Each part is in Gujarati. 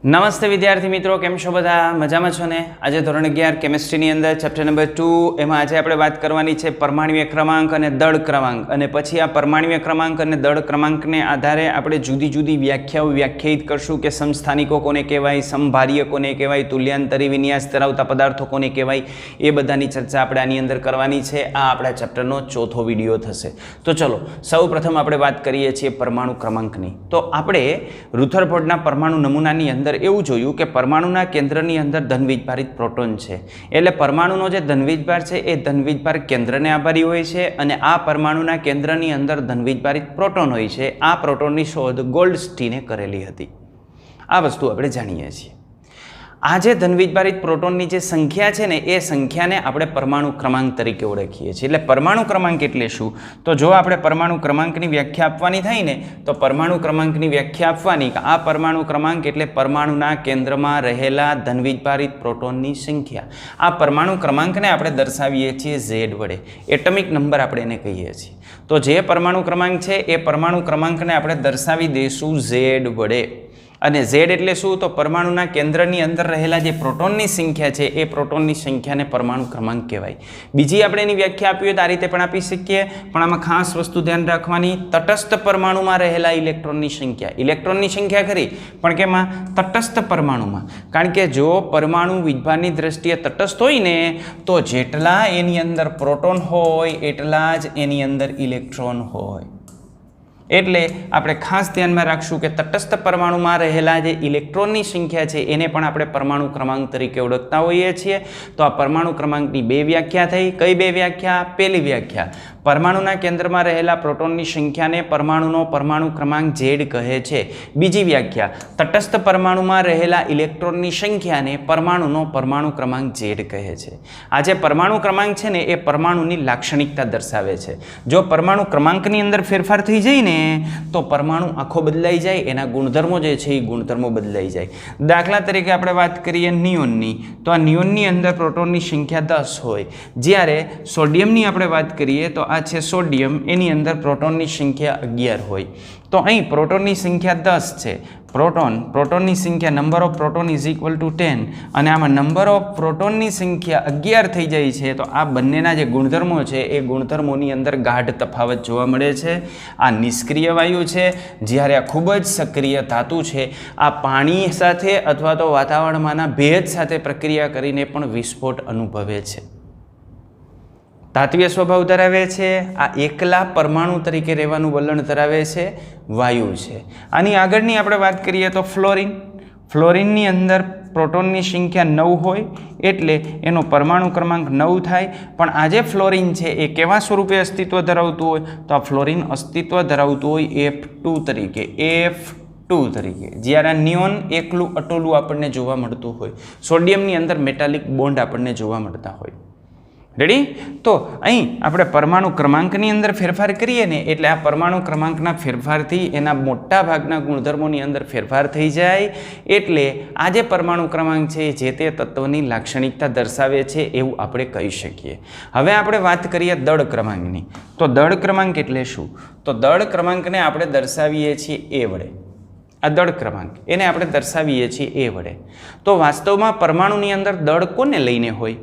નમસ્તે વિદ્યાર્થી મિત્રો, કેમ છો બધા? મજામાં છો ને? આજે ધોરણ 11 કેમિસ્ટ્રીની અંદર ચેપ્ટર નંબર 2 એમાં આજે આપણે વાત કરવાની છે પરમાણ્વીય ક્રમાંક અને દળ ક્રમાંક. અને પછી આ પરમાણ્વીય ક્રમાંક અને દળ ક્રમાંકને આધારે આપણે જુદી જુદી વ્યાખ્યાઓ વ્યાખ્યાયિત કરશું કે સમસ્થાનિકો કોને કહેવાય, સમભાર્ય કોને કહેવાય, તુલ્યાંતરી વિન્યાસ ધરાવતા પદાર્થો કોને કહેવાય, એ બધાની ચર્ચા આપણે આની અંદર કરવાની છે. આ આપણા ચેપ્ટરનો ચોથો વિડીયો થશે. તો ચલો સૌ પ્રથમ આપણે વાત કરીએ છીએ પરમાણુ ક્રમાંકની. તો આપણે રુથરફોર્ડના પરમાણુ નમૂનાની અંદર એવું જોયું કે પરમાણુના કેન્દ્રની અંદર ધનવીજભારિત પ્રોટોન છે. એટલે પરમાણુનો જે ધનવીજભાર છે એ ધનવીજભાર કેન્દ્રને આભારી હોય છે અને આ પરમાણુના કેન્દ્રની અંદર ધનવીજભારિત પ્રોટોન હોય છે. આ પ્રોટોનની શોધ ગોલ્ડસ્ટીને કરેલી હતી. આ વસ્તુ આપણે જાણીએ છીએ. આ જે ધનવીજભારિત પ્રોટોનની જે સંખ્યા છે ને એ સંખ્યાને આપણે પરમાણુ ક્રમાંક તરીકે ઓળખીએ છીએ. એટલે પરમાણુ ક્રમાંક એટલે શું? તો જો આપણે પરમાણુ ક્રમાંકની વ્યાખ્યા આપવાની થાય ને તો પરમાણુ ક્રમાંકની વ્યાખ્યા આપવાની કે આ પરમાણુ ક્રમાંક એટલે પરમાણુના કેન્દ્રમાં રહેલા ધનવીજભારિત પ્રોટોનની સંખ્યા. આ પરમાણુ ક્રમાંકને આપણે દર્શાવીએ છીએ Z વડે. એટમિક નંબર આપણે એને કહીએ છીએ. તો જે પરમાણુ ક્રમાંક છે એ પરમાણુ ક્રમાંકને આપણે દર્શાવી દઈશું Z વડે. અને Z એટલે શું? તો પરમાણુના કેન્દ્રની અંદર રહેલા જે પ્રોટોનની સંખ્યા છે એ પ્રોટોનની સંખ્યાને પરમાણુ ક્રમાંક કહેવાય. બીજી આપણે એની વ્યાખ્યા આપી હોય તો આ રીતે પણ આપી શકીએ, પણ આમાં ખાસ વસ્તુ ધ્યાન રાખવાની, તટસ્થ પરમાણુમાં રહેલા ઇલેક્ટ્રોનની સંખ્યા. ઇલેક્ટ્રોનની સંખ્યા ખરી, પણ કેમાં? તટસ્થ પરમાણુમાં. કારણ કે જો પરમાણુ વીજભારની દ્રષ્ટિએ તટસ્થ હોય ને તો જેટલા એની અંદર પ્રોટોન હોય એટલા જ એની અંદર ઇલેક્ટ્રોન હોય. એટલે આપણે ખાસ ધ્યાનમાં રાખશું કે તટસ્થ પરમાણુમાં રહેલા જે ઇલેક્ટ્રોનની સંખ્યા છે એને પણ આપણે પરમાણુ ક્રમાંક તરીકે ઓળખતા હોઈએ છીએ. તો આ પરમાણુ ક્રમાંકની બે વ્યાખ્યા થઈ. કઈ બે વ્યાખ્યા? પહેલી વ્યાખ્યા, પરમાણુના કેન્દ્રમાં રહેલા પ્રોટોનની સંખ્યાને પરમાણુનો પરમાણુ ક્રમાંક Z કહે છે. બીજી વ્યાખ્યા, તટસ્થ પરમાણુમાં રહેલા ઇલેક્ટ્રોનની સંખ્યાને પરમાણુનો પરમાણુ ક્રમાંક Z કહે છે. આ જે પરમાણુ ક્રમાંક છે ને એ પરમાણુની લાક્ષણિકતા દર્શાવે છે. જો પરમાણુ ક્રમાંકની અંદર ફેરફાર થઈ જાય ને તો પરમાણુ આખો બદલાઈ જાય, એના ગુણધર્મો જે છે એ ગુણધર્મો બદલાઈ જાય. દાખલા તરીકે આપણે વાત કરીએ નિયોનની, તો આ નિયોનની અંદર પ્રોટોનની સંખ્યા 10 હોય. જ્યારે સોડિયમની આપણે વાત કરીએ તો આ છે સોડિયમ, એની અંદર પ્રોટોનની સંખ્યા 11 હોય. તો અહીં પ્રોટોનની સંખ્યા 10 છે. પ્રોટોનની સંખ્યા, number of proton is equal to 10, અને આમાં નંબર ઓફ પ્રોટોનની સંખ્યા 11 થઈ જાય છે. તો આ બંનેના જે ગુણધર્મો છે એ ગુણધર્મોની અંદર ગાઢ તફાવત જોવા મળે છે. આ નિષ્ક્રિય વાયુ છે, જ્યારે આ ખૂબ જ સક્રિય ધાતુ છે. આ પાણી સાથે અથવા તો વાતાવરણમાંના ભેજ સાથે પ્રક્રિયા કરીને પણ વિસ્ફોટ અનુભવે છે. ધાત્વીય સ્વભાવ ધરાવે છે. આ એકલા પરમાણુ તરીકે રહેવાનું વલણ ધરાવે છે, વાયુ છે. આની આગળની આપણે વાત કરીએ તો ફ્લોરિનની અંદર પ્રોટોનની સંખ્યા 9 હોય એટલે એનો પરમાણુ ક્રમાંક 9 થાય. પણ આ જે ફ્લોરિન છે એ કેવા સ્વરૂપે અસ્તિત્વ ધરાવતું હોય? તો આ ફ્લોરિન અસ્તિત્વ ધરાવતું હોય F2 તરીકે. જ્યારે આ નિયોન એકલું અટોલું આપણને જોવા મળતું હોય. સોડિયમની અંદર મેટાલિક બોન્ડ આપણને જોવા મળતા હોય. રેડી? તો અહીં આપણે પરમાણુ ક્રમાંકની અંદર ફેરફાર કરીએ ને એટલે આ પરમાણુ ક્રમાંકના ફેરફારથી એના મોટા ભાગના ગુણધર્મોની અંદર ફેરફાર થઈ જાય. એટલે આ જે પરમાણુ ક્રમાંક છે એ જે તે તત્વની લાક્ષણિકતા દર્શાવે છે એવું આપણે કહી શકીએ. હવે આપણે વાત કરીએ દળ ક્રમાંકની. તો દળ ક્રમાંક એટલે શું? તો દળ ક્રમાંકને આપણે દર્શાવીએ છીએ A વડે. આ દળ ક્રમાંક એને આપણે દર્શાવીએ છીએ A વડે. તો વાસ્તવમાં પરમાણુની અંદર દળ કોને લઈને હોય?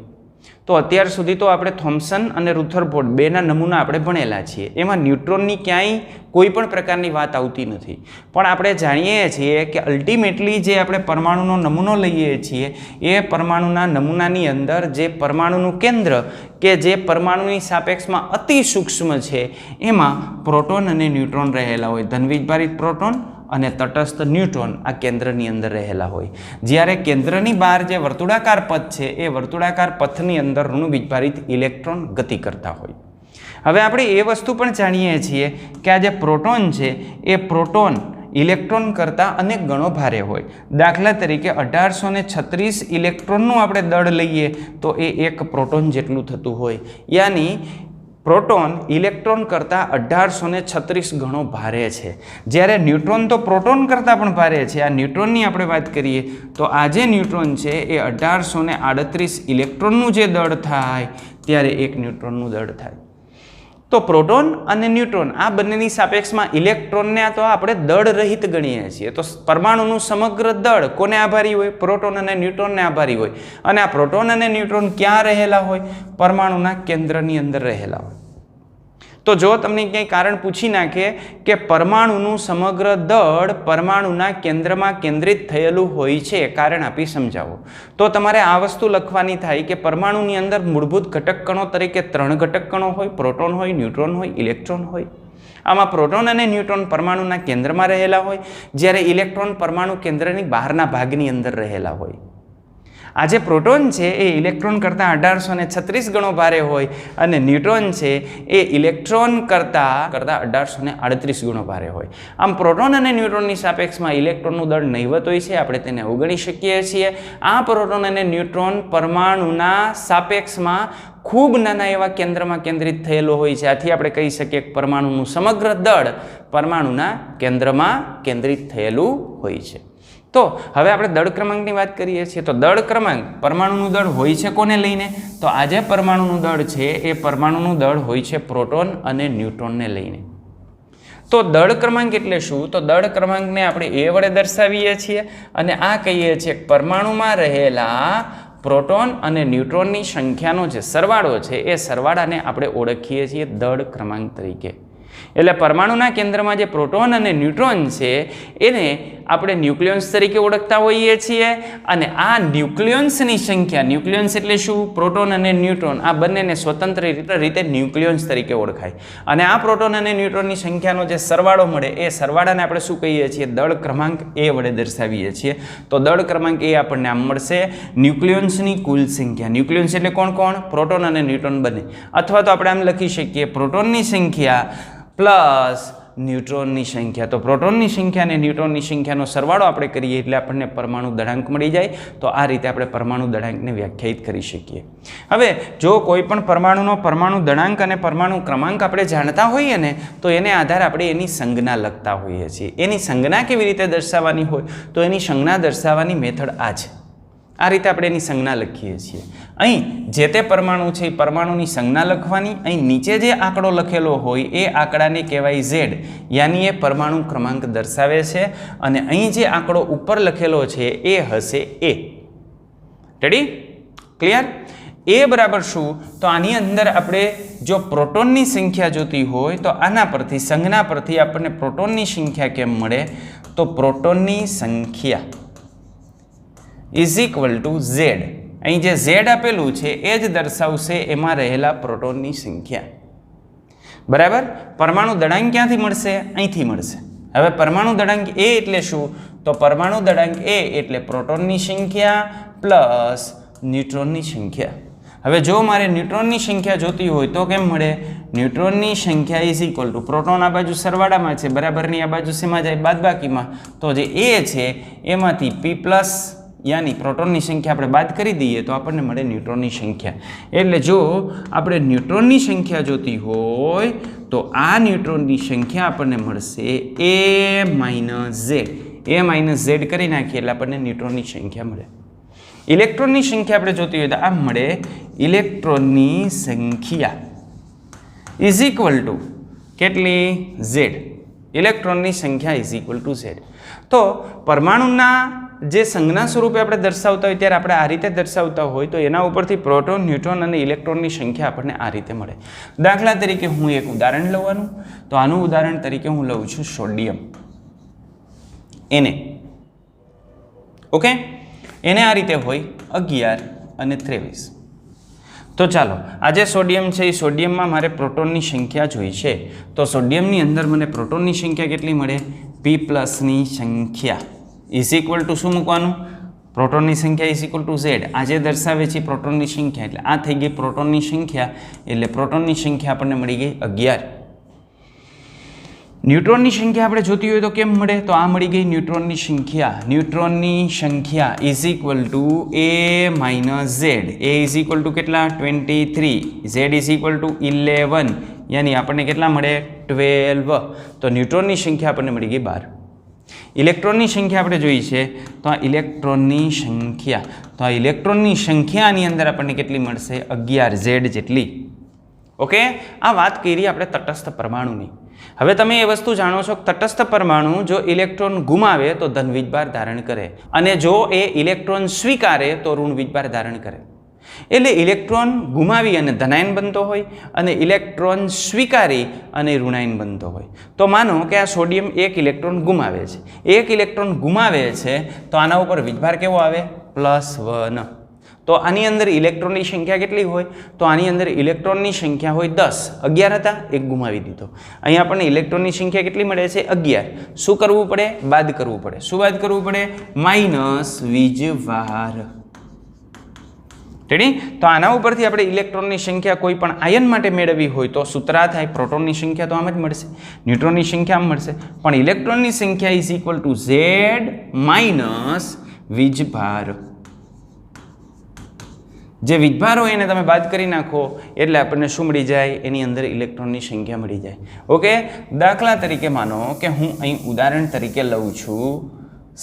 તો અત્યાર સુધી તો આપણે થોમ્સન અને રુથરફોર્ડ બેના નમૂના આપણે ભણેલા છીએ. એમાં ન્યુટ્રોનની ક્યાંય કોઈ પણ પ્રકારની વાત આવતી નથી. પણ આપણે જાણીએ છીએ કે અલ્ટિમેટલી જે આપણે પરમાણુનો નમૂનો લઈએ છીએ એ પરમાણુના નમૂનાની અંદર જે પરમાણુનું કેન્દ્ર કે જે પરમાણુની સાપેક્ષમાં અતિ સૂક્ષ્મ છે એમાં પ્રોટોન અને ન્યુટ્રોન રહેલા હોય. ધનવીજભારિત પ્રોટોન અને તટસ્થ ન્યુટ્રોન આ કેન્દ્રની અંદર રહેલા હોય. જ્યારે કેન્દ્રની બહાર જે વર્તુળાકાર પથ છે એ વર્તુળાકાર પથની અંદર ઋણવીજભારિત ઇલેક્ટ્રોન ગતિ કરતા હોય. હવે આપણે એ વસ્તુ પણ જાણીએ છીએ કે આ જે પ્રોટોન છે એ પ્રોટોન ઇલેક્ટ્રોન કરતાં અનેક ગણો ભારે હોય. દાખલા તરીકે 1836 ઇલેક્ટ્રોનનું આપણે દળ લઈએ તો એ એક પ્રોટોન જેટલું થતું હોય. યાની પ્રોટોન ઇલેક્ટ્રોન કરતાં 1836 ગણો ભારે છે. જ્યારે ન્યુટ્રોન તો પ્રોટોન કરતાં પણ ભારે છે. આ ન્યુટ્રોનની આપણે વાત કરીએ તો આ જે ન્યુટ્રોન છે એ 1838 ઇલેક્ટ્રોનનું જે દળ થાય ત્યારે એક ન્યુટ્રોનનું દળ થાય. તો પ્રોટોન અને ન્યુટ્રોન આ બંનેની સાપેક્ષમાં ઇલેક્ટ્રોનને તો આપણે દળ રહિત ગણીએ છીએ. તો પરમાણુનું સમગ્ર દળ કોને આભારી હોય? પ્રોટોન અને ન્યુટ્રોનને આભારી હોય. અને આ પ્રોટોન અને ન્યુટ્રોન ક્યાં રહેલા હોય? પરમાણુના કેન્દ્રની અંદર રહેલા હોય. તો જો તમને ક્યાંય કારણ પૂછી નાખે કે પરમાણુનું સમગ્ર દળ પરમાણુના કેન્દ્રમાં કેન્દ્રિત થયેલું હોય છે, કારણ આપી સમજાવો, તો તમારે આ વસ્તુ લખવાની થાય કે પરમાણુની અંદર મૂળભૂત ઘટક કણો તરીકે 3 ઘટક કણો હોય, પ્રોટોન હોય, ન્યુટ્રોન હોય, ઇલેક્ટ્રોન હોય. આમાં પ્રોટોન અને ન્યુટ્રોન પરમાણુના કેન્દ્રમાં રહેલા હોય, જ્યારે ઇલેક્ટ્રોન પરમાણુ કેન્દ્રની બહારના ભાગની અંદર રહેલા હોય. આ જે પ્રોટોન છે એ ઇલેક્ટ્રોન કરતાં 1836 ગણો ભારે હોય અને ન્યુટ્રોન છે એ ઇલેક્ટ્રોન કરતાં 1838 ગણો ભારે હોય. આમ પ્રોટોન અને ન્યુટ્રોનની સાપેક્ષમાં ઇલેક્ટ્રોનનું દળ નહિવત હોય છે, આપણે તેને અવગણી શકીએ છીએ. આ પ્રોટોન અને ન્યુટ્રોન પરમાણુના સાપેક્ષમાં ખૂબ નાના એવા કેન્દ્રમાં કેન્દ્રિત થયેલો હોય છે. આથી આપણે કહી શકીએ કે પરમાણુનું સમગ્ર દળ પરમાણુના કેન્દ્રમાં કેન્દ્રિત થયેલું હોય છે. તો હવે આપણે દળ ક્રમાંકની વાત કરીએ છીએ. તો દળ ક્રમાંક પરમાણુનું દળ હોય છે કોને લઈને? તો આ જે પરમાણુનું દળ છે એ પરમાણુનું દળ હોય છે પ્રોટોન અને ન્યુટ્રોનને લઈને. તો દળ ક્રમાંક એટલે શું? તો દળ ક્રમાંકને આપણે એ વડે દર્શાવીએ છીએ અને આ કહીએ છીએ કે પરમાણુમાં રહેલા પ્રોટોન અને ન્યુટ્રોનની સંખ્યાનો જે સરવાળો છે એ સરવાળાને આપણે ઓળખીએ છીએ દળ ક્રમાંક તરીકે. એટલે પરમાણુના કેન્દ્રમાં જે પ્રોટોન અને ન્યુટ્રોન છે એને આપણે ન્યુક્લિયન્સ તરીકે ઓળખતા હોઈએ છીએ. અને આ ન્યુક્લિયન્સની સંખ્યા, ન્યુક્લિયન્સ એટલે શું? પ્રોટોન અને ન્યુટ્રોન આ બંનેને સ્વતંત્ર રીતે ન્યુક્લિયન્સ તરીકે ઓળખાય. અને આ પ્રોટોન અને ન્યુટ્રોનની સંખ્યાનો જે સરવાળો મળે એ સરવાળાને આપણે શું કહીએ છીએ? દળ ક્રમાંક એ વડે દર્શાવીએ છીએ. તો દળ ક્રમાંક એ આપણને આમ મળશે, ન્યુક્લિયન્સની કુલ સંખ્યા. ન્યુક્લિયન્સ એટલે કોણ કોણ? પ્રોટોન અને ન્યુટ્રોન બંને. અથવા તો આપણે આમ લખી શકીએ, પ્રોટોનની સંખ્યા પ્લસ ન્યુટ્રોનની સંખ્યા. તો પ્રોટોનની સંખ્યા અને ન્યુટ્રોનની સંખ્યાનો સરવાળો આપણે કરીએ એટલે આપણને પરમાણુ દળાંક મળી જાય. તો આ રીતે આપણે પરમાણુ દળાંકને વ્યાખ્યાયિત કરી શકીએ. હવે જો કોઈ પણ પરમાણુનો પરમાણુ દળાંક અને પરમાણુ ક્રમાંક આપણે જાણતા હોઈએ ને તો એને આધારે આપણે એની સંજ્ઞા લખતા હોઈએ છીએ. એની સંજ્ઞા કેવી રીતે દર્શાવવાની હોય? તો એની સંજ્ઞા દર્શાવવાની મેથડ આ છે. આ રીતે આપણે એની સંજ્ઞા લખીએ છીએ. અહીં જે તે પરમાણુ છે એ પરમાણુની સંજ્ઞા લખવાની. અહીં નીચે જે આંકડો લખેલો હોય એ આંકડાને કહેવાય Z, યાની એ પરમાણુ ક્રમાંક દર્શાવે છે. અને અહીં જે આંકડો ઉપર લખેલો છે એ હશે A. રેડી? ક્લિયર? A બરાબર શું? તો આની અંદર આપણે જો પ્રોટોનની સંખ્યા જોતી હોય તો આના પરથી, સંજ્ઞા પરથી આપણને પ્રોટોનની સંખ્યા કેમ મળે? તો પ્રોટોનની સંખ્યા ઇઝ ઇક્વલ ટુ Z. અહીં જે Z આપેલું છે એ જ દર્શાવશે એમાં રહેલા પ્રોટોનની સંખ્યા. બરાબર? પરમાણુ દળાંક ક્યાંથી મળશે? અહીંથી મળશે. હવે પરમાણુ દળાંક A એટલે શું? તો પરમાણુ દળાંક A એટલે પ્રોટોનની સંખ્યા પ્લસ ન્યુટ્રોનની સંખ્યા. હવે જો મારે ન્યુટ્રોનની સંખ્યા જોતી હોય તો કેમ મળે? ન્યુટ્રોનની સંખ્યા ઇઝ ઇક્વલ ટુ, પ્રોટોન આ બાજુ સરવાળામાં છે, બરાબરની આ બાજુ શેમાં જાય? બાદબાકીમાં. તો જે A છે એમાંથી P પ્લસ યાની પ્રોટોનની સંખ્યા આપણે બાદ કરી દઈએ તો આપણને મળે ન્યુટ્રોનની સંખ્યા. એટલે જો આપણે ન્યુટ્રોનની સંખ્યા જોતી હોય તો આ ન્યુટ્રોનની સંખ્યા આપણને મળશે A minus Z. A minus Z કરી નાખીએ એટલે આપણને ન્યુટ્રોનની સંખ્યા મળે. ઇલેક્ટ્રોનની સંખ્યા આપણે જોતી હોય તો આમ મળે, ઇલેક્ટ્રોનની સંખ્યા ઇઝ ઇક્વલ ટુ કેટલી? Z. ઇલેક્ટ્રોનની સંખ્યા ઇઝ ઇક્વલ ટુ Z. તો પરમાણુના જે સંજ્ઞા સ્વરૂપે આપણે દર્શાવતા હોય ત્યારે આપણે આ રીતે દર્શાવતા હોય તો એના ઉપરથી પ્રોટોન, ન્યુટ્રોન અને ઇલેક્ટ્રોનની સંખ્યા આપણને આ રીતે મળે. દાખલા તરીકે હું એક ઉદાહરણ લેવાનું, તો આનું ઉદાહરણ તરીકે હું લઉં છું સોડિયમ. એને ઓકે, એને આ રીતે હોય 11 અને 23. તો ચાલો, આ જે સોડિયમ છે એ સોડિયમમાં મારે પ્રોટોનની સંખ્યા જોઈ છે. તો સોડિયમની અંદર મને પ્રોટોનની સંખ્યા કેટલી મળે? P પ્લસની સંખ્યા ઇઝ ઇક્વલ ટુ શું મૂકવાનું? પ્રોટોનની સંખ્યા ઇઝ ઇક્વલ ટુ Z. આ જે દર્શાવે છે પ્રોટોનની સંખ્યા, એટલે આ થઈ ગઈ પ્રોટોનની સંખ્યા. એટલે પ્રોટોનની સંખ્યા આપણને મળી ગઈ 11. ન્યુટ્રોનની સંખ્યા આપણે જોતી હોય તો કેમ મળે? તો આ મળી ગઈ ન્યુટ્રોનની સંખ્યા. ન્યુટ્રોનની સંખ્યા is equal to A minus Z. A is equal to કેટલા? 23. Z is equal to 11. યાની આપણને કેટલા મળે? 12. તો ન્યુટ્રોનની સંખ્યા આપણને મળી ગઈ 12. ઇલેક્ટ્રોનની સંખ્યા આપણે જોઈ છે તો આ ઇલેક્ટ્રોનની સંખ્યા, તો આ ઇલેક્ટ્રોનની સંખ્યાની અંદર આપણને કેટલી મળશે? 11 Z જેટલી. ઓકે, આ વાત કરી આપણે તટસ્થ પરમાણુની. હવે તમે એ વસ્તુ જાણો છો કે તટસ્થ પરમાણુ જો ઇલેક્ટ્રોન ગુમાવે તો ધન વીજભાર ધારણ કરે અને જો એ ઇલેક્ટ્રોન સ્વીકારે તો ઋણ વીજભાર ધારણ કરે. એટલે ઇલેક્ટ્રોન ગુમાવી અને ધનાયન બનતો હોય અને ઇલેક્ટ્રોન સ્વીકારી અને ઋણાયન બનતો હોય. તો માનો કે આ સોડિયમ એક ઇલેક્ટ્રોન ગુમાવે છે, એક ઇલેક્ટ્રોન ગુમાવે છે તો આના ઉપર વીજભાર કેવો આવે? +1. તો આની અંદર ઇલેક્ટ્રોનની સંખ્યા કેટલી હોય? તો આની અંદર ઇલેક્ટ્રોનની સંખ્યા હોય 10. 11 હતા, એક ગુમાવી દીધો. અહીં આપણને ઇલેક્ટ્રોનની સંખ્યા કેટલી મળે છે? 11. શું કરવું પડે? બાદ કરવું પડે. શું બાદ કરવું પડે? માઇનસ વીજભાર. રેડી? તો આના ઉપરથી આપણે ઇલેક્ટ્રોનની સંખ્યા કોઈ પણ આયન માટે મેળવવી હોય તો સૂત્ર આ થાય. પ્રોટોનની સંખ્યા તો આમ જ મળશે, ન્યુટ્રોનની સંખ્યા આમ મળશે, પણ ઇલેક્ટ્રોનની સંખ્યા is equal to Z minus વીજભાર. જે વીજભાર હોય એને તમે બાદ કરી નાખો એટલે આપણને શું મળી જાય? એની અંદર ઇલેક્ટ્રોનની સંખ્યા મળી જાય. ઓકે, દાખલા તરીકે માનો કે હું અહીં ઉદાહરણ તરીકે લઉં છું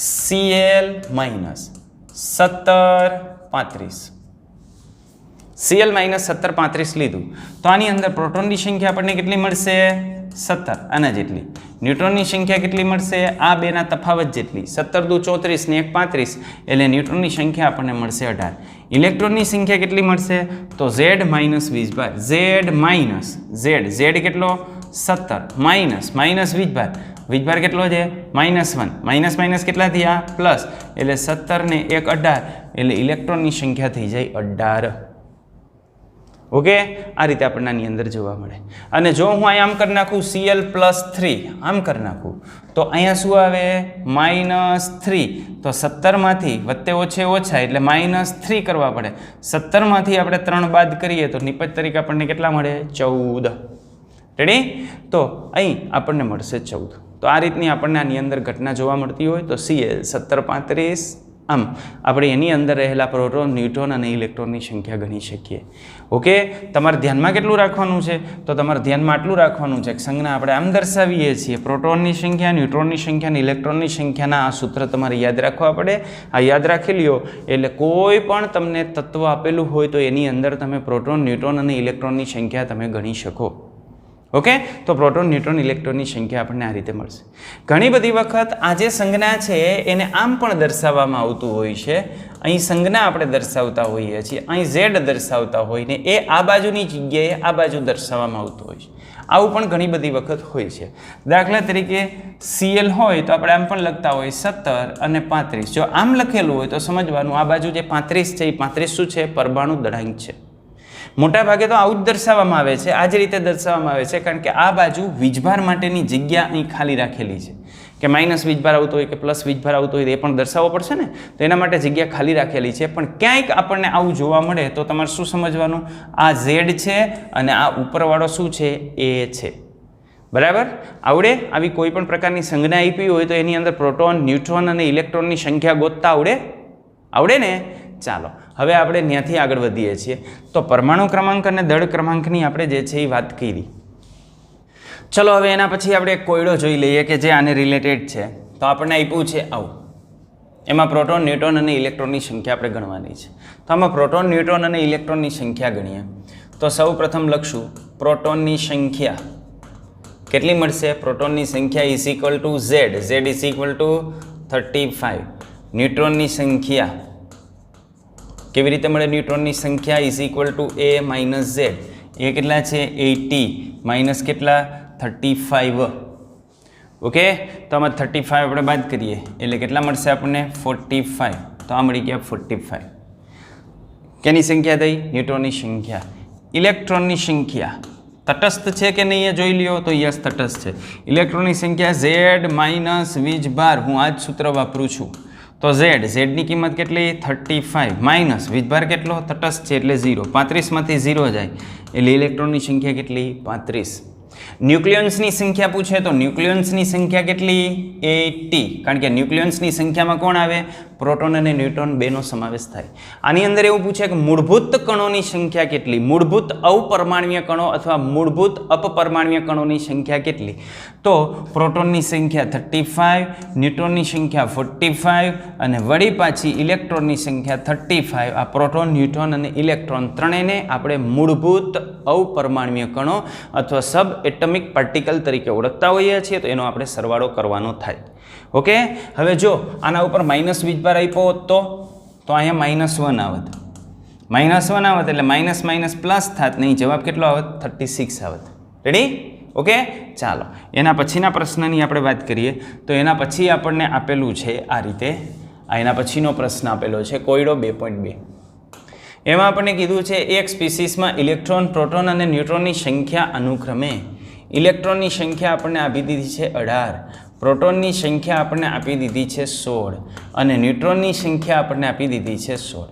Cl માઇનસ 1735. Cl માઇનસ 1735 લીધું તો આની અંદર પ્રોટોનની સંખ્યા આપણને કેટલી મળશે? 17, આના જેટલી. ન્યુટ્રોનની સંખ્યા કેટલી મળશે? આ બેના તફાવત જેટલી. 17 દુ 34 ને 1 35 એટલે ન્યુટ્રોનની સંખ્યા આપણને મળશે 18. ઇલેક્ટ્રોનની સંખ્યા કેટલી મળશે? તો Z માઇનસ વીજભાર, Z માઇનસ Z કેટલો? 17 માઇનસ માઇનસ વીજભાર, વીજભાર કેટલો છે? -1. માઇનસ માઇનસ કેટલા થયા? પ્લસ, એટલે 17 ને 1 18 એટલે ઇલેક્ટ્રોનની સંખ્યા થઈ જાય 18. ઓકે, આ રીતે આપણને આની અંદર જોવા મળે. અને જો હું અહીંયા આમ કરી નાખું Cl +3 આમ કરી નાખું તો અહીંયા શું આવે? -3. તો 17 માંથી વત્તે ઓછે ઓછા એટલે -3 કરવા પડે. 17 માંથી આપણે 3 બાદ કરીએ તો નિપજ તરીકે આપણને કેટલા મળે? 14. રેડી? તો અહીં આપણને મળશે 14. તો આ રીતની આપણને આની અંદર ઘટના જોવા મળતી હોય તો Cl 1735. આમ આપણે એની અંદર રહેલા પ્રોટોન, ન્યુટ્રોન અને ઇલેક્ટ્રોનની સંખ્યા ગણી શકીએ. ઓકે, તમારે ધ્યાનમાં કેટલું રાખવાનું છે? તો તમારે ધ્યાનમાં આટલું રાખવાનું છે કે સંજ્ઞા આપણે આમ દર્શાવીએ છીએ, પ્રોટોનની સંખ્યા, ન્યુટ્રોનની સંખ્યા અને ઇલેક્ટ્રોનની સંખ્યાના આ સૂત્ર તમારે યાદ રાખવા પડે. આ યાદ રાખી લ્યો એટલે કોઈ પણ તમને તત્વ આપેલું હોય તો એની અંદર તમે પ્રોટોન, ન્યુટ્રોન અને ઇલેક્ટ્રોનની સંખ્યા તમે ગણી શકો. ઓકે, તો પ્રોટોન, ન્યુટ્રોન, ઇલેક્ટ્રોનની સંખ્યા આપણને આ રીતે મળશે. ઘણી બધી વખત આ જે સંજ્ઞા છે એને આમ પણ દર્શાવવામાં આવતું હોય છે. અહીં સંજ્ઞા આપણે દર્શાવતા હોઈએ છીએ, અહીં Z દર્શાવતા હોય ને એ આ બાજુની જગ્યાએ આ બાજુ દર્શાવવામાં આવતું હોય છે. આવું પણ ઘણી બધી વખત હોય છે. દાખલા તરીકે Cl હોય તો આપણે આમ પણ લખતા હોય 17 અને 35. જો આમ લખેલું હોય તો સમજવાનું આ બાજુ જે 35 છે એ 35 શું છે? પરમાણુ દળાંક છે. મોટા ભાગે તો આવું જ દર્શાવવામાં આવે છે, આ જ રીતે દર્શાવવામાં આવે છે, કારણ કે આ બાજુ વીજભાર માટેની જગ્યા અહીં ખાલી રાખેલી છે કે માઇનસ વીજભાર આવતો હોય કે પ્લસ વીજભાર આવતો હોય એ પણ દર્શાવવો પડશે ને, તો એના માટે જગ્યા ખાલી રાખેલી છે. પણ ક્યાંક આપણને આવું જોવા મળે તો તમારે શું સમજવાનું? આ Z છે અને આ ઉપરવાળો શું છે? A છે. બરાબર? આવડે? આવી કોઈ પણ પ્રકારની સંજ્ઞા આપી હોય તો એની અંદર પ્રોટોન, ન્યુટ્રોન અને ઇલેક્ટ્રોનની સંખ્યા ગોતતા આવડે ને? ચાલો હવે આપણે ત્યાંથી આગળ વધીએ છીએ. તો પરમાણુ ક્રમાંક અને દળ ક્રમાંકની આપણે જે છે એ વાત કરી. ચલો હવે એના પછી આપણે એક કોયડો જોઈ લઈએ કે જે આને રિલેટેડ છે. તો આપણને આપ્યું છે આવું, એમાં પ્રોટોન, ન્યુટ્રોન અને ઇલેક્ટ્રોનની સંખ્યા આપણે ગણવાની છે. તો આમાં પ્રોટોન, ન્યુટ્રોન અને ઇલેક્ટ્રોનની સંખ્યા ગણીએ તો સૌ પ્રથમ લખશું પ્રોટોનની સંખ્યા કેટલી મળશે? પ્રોટોનની સંખ્યા is equal to Z, Z is equal to 35. ન્યુટ્રોનની સંખ્યા કેવી રીતે મળે? ન્યુટ્રોનની સંખ્યા is equal to A minus Z. એ કેટલા છે? 80 માઇનસ કેટલા? 35. ઓકે, તો આમાં 35 આપણે બાદ કરીએ એટલે કેટલા મળશે આપણને? 45. તો આ મળી ગયા 45. કેની સંખ્યા થઈ? ન્યુટ્રોનની સંખ્યા. ઇલેક્ટ્રોનની સંખ્યા તટસ્થ છે કે નહીં એ જોઈ લ્યો તો યસ તટસ્થ છે. ઇલેક્ટ્રોનની સંખ્યા Z માઇનસ વીજભાર, હું આ જ સૂત્ર વાપરું છું. તો ઝેડની કિંમત કેટલી? 35 માઇનસ વીજભાર કેટલો? તટસ્થ છે એટલે 0. 35 માંથી 0 જાય એટલે ઇલેક્ટ્રોનની સંખ્યા કેટલી? 35. ન્યુક્લિયન્સની સંખ્યા પૂછે તો ન્યુક્લિયન્સની સંખ્યા કેટલી? 80. કારણ કે ન્યુક્લિયન્સની સંખ્યામાં કોણ આવે? પ્રોટોન અને ન્યુટ્રોન બેનો સમાવેશ થાય. આની અંદર એવું પૂછે કે મૂળભૂત કણોની સંખ્યા કેટલી, મૂળભૂત અવપરમાણ્વીય કણો અથવા મૂળભૂત અપપરમાણ્વીય કણોની સંખ્યા કેટલી? તો પ્રોટોનની સંખ્યા 35, ન્યુટ્રોનની સંખ્યા 45 અને વળી પાછી ઇલેક્ટ્રોનની સંખ્યા 35. આ પ્રોટોન, ન્યુટ્રોન અને ઇલેક્ટ્રોન ત્રણેયને આપણે મૂળભૂત અવપરમાણ્વીય કણો અથવા સબ એટમિક પાર્ટિકલ તરીકે ઓળખતા હોઈએ છીએ, તો એનો આપણે સરવાળો કરવાનો થાય. ઓકે, હવે જો આના ઉપર માઇનસ વીજભાર આપ્યો હોત તો અહીંયા -1 આવત, -1 આવત એટલે માઇનસ માઇનસ પ્લસ થાત, નહીં જવાબ કેટલો આવત? 36 આવત. રેડી? ઓકે, ચાલો એના પછીના પ્રશ્નની આપણે વાત કરીએ. તો એના પછી આપણને આપેલું છે આ રીતે, એના પછીનો પ્રશ્ન આપેલો છે કોયડો 2.2. એમાં આપણને કીધું છે એક સ્પીસીસમાં ઇલેક્ટ્રોન, પ્રોટોન અને ન્યુટ્રોનની સંખ્યા અનુક્રમે ઇલેક્ટ્રોનની સંખ્યા આપણને આપી દીધી છે 18, પ્રોટોનની સંખ્યા આપણને આપી દીધી છે 16 અને ન્યુટ્રોનની સંખ્યા આપણને આપી દીધી છે 16.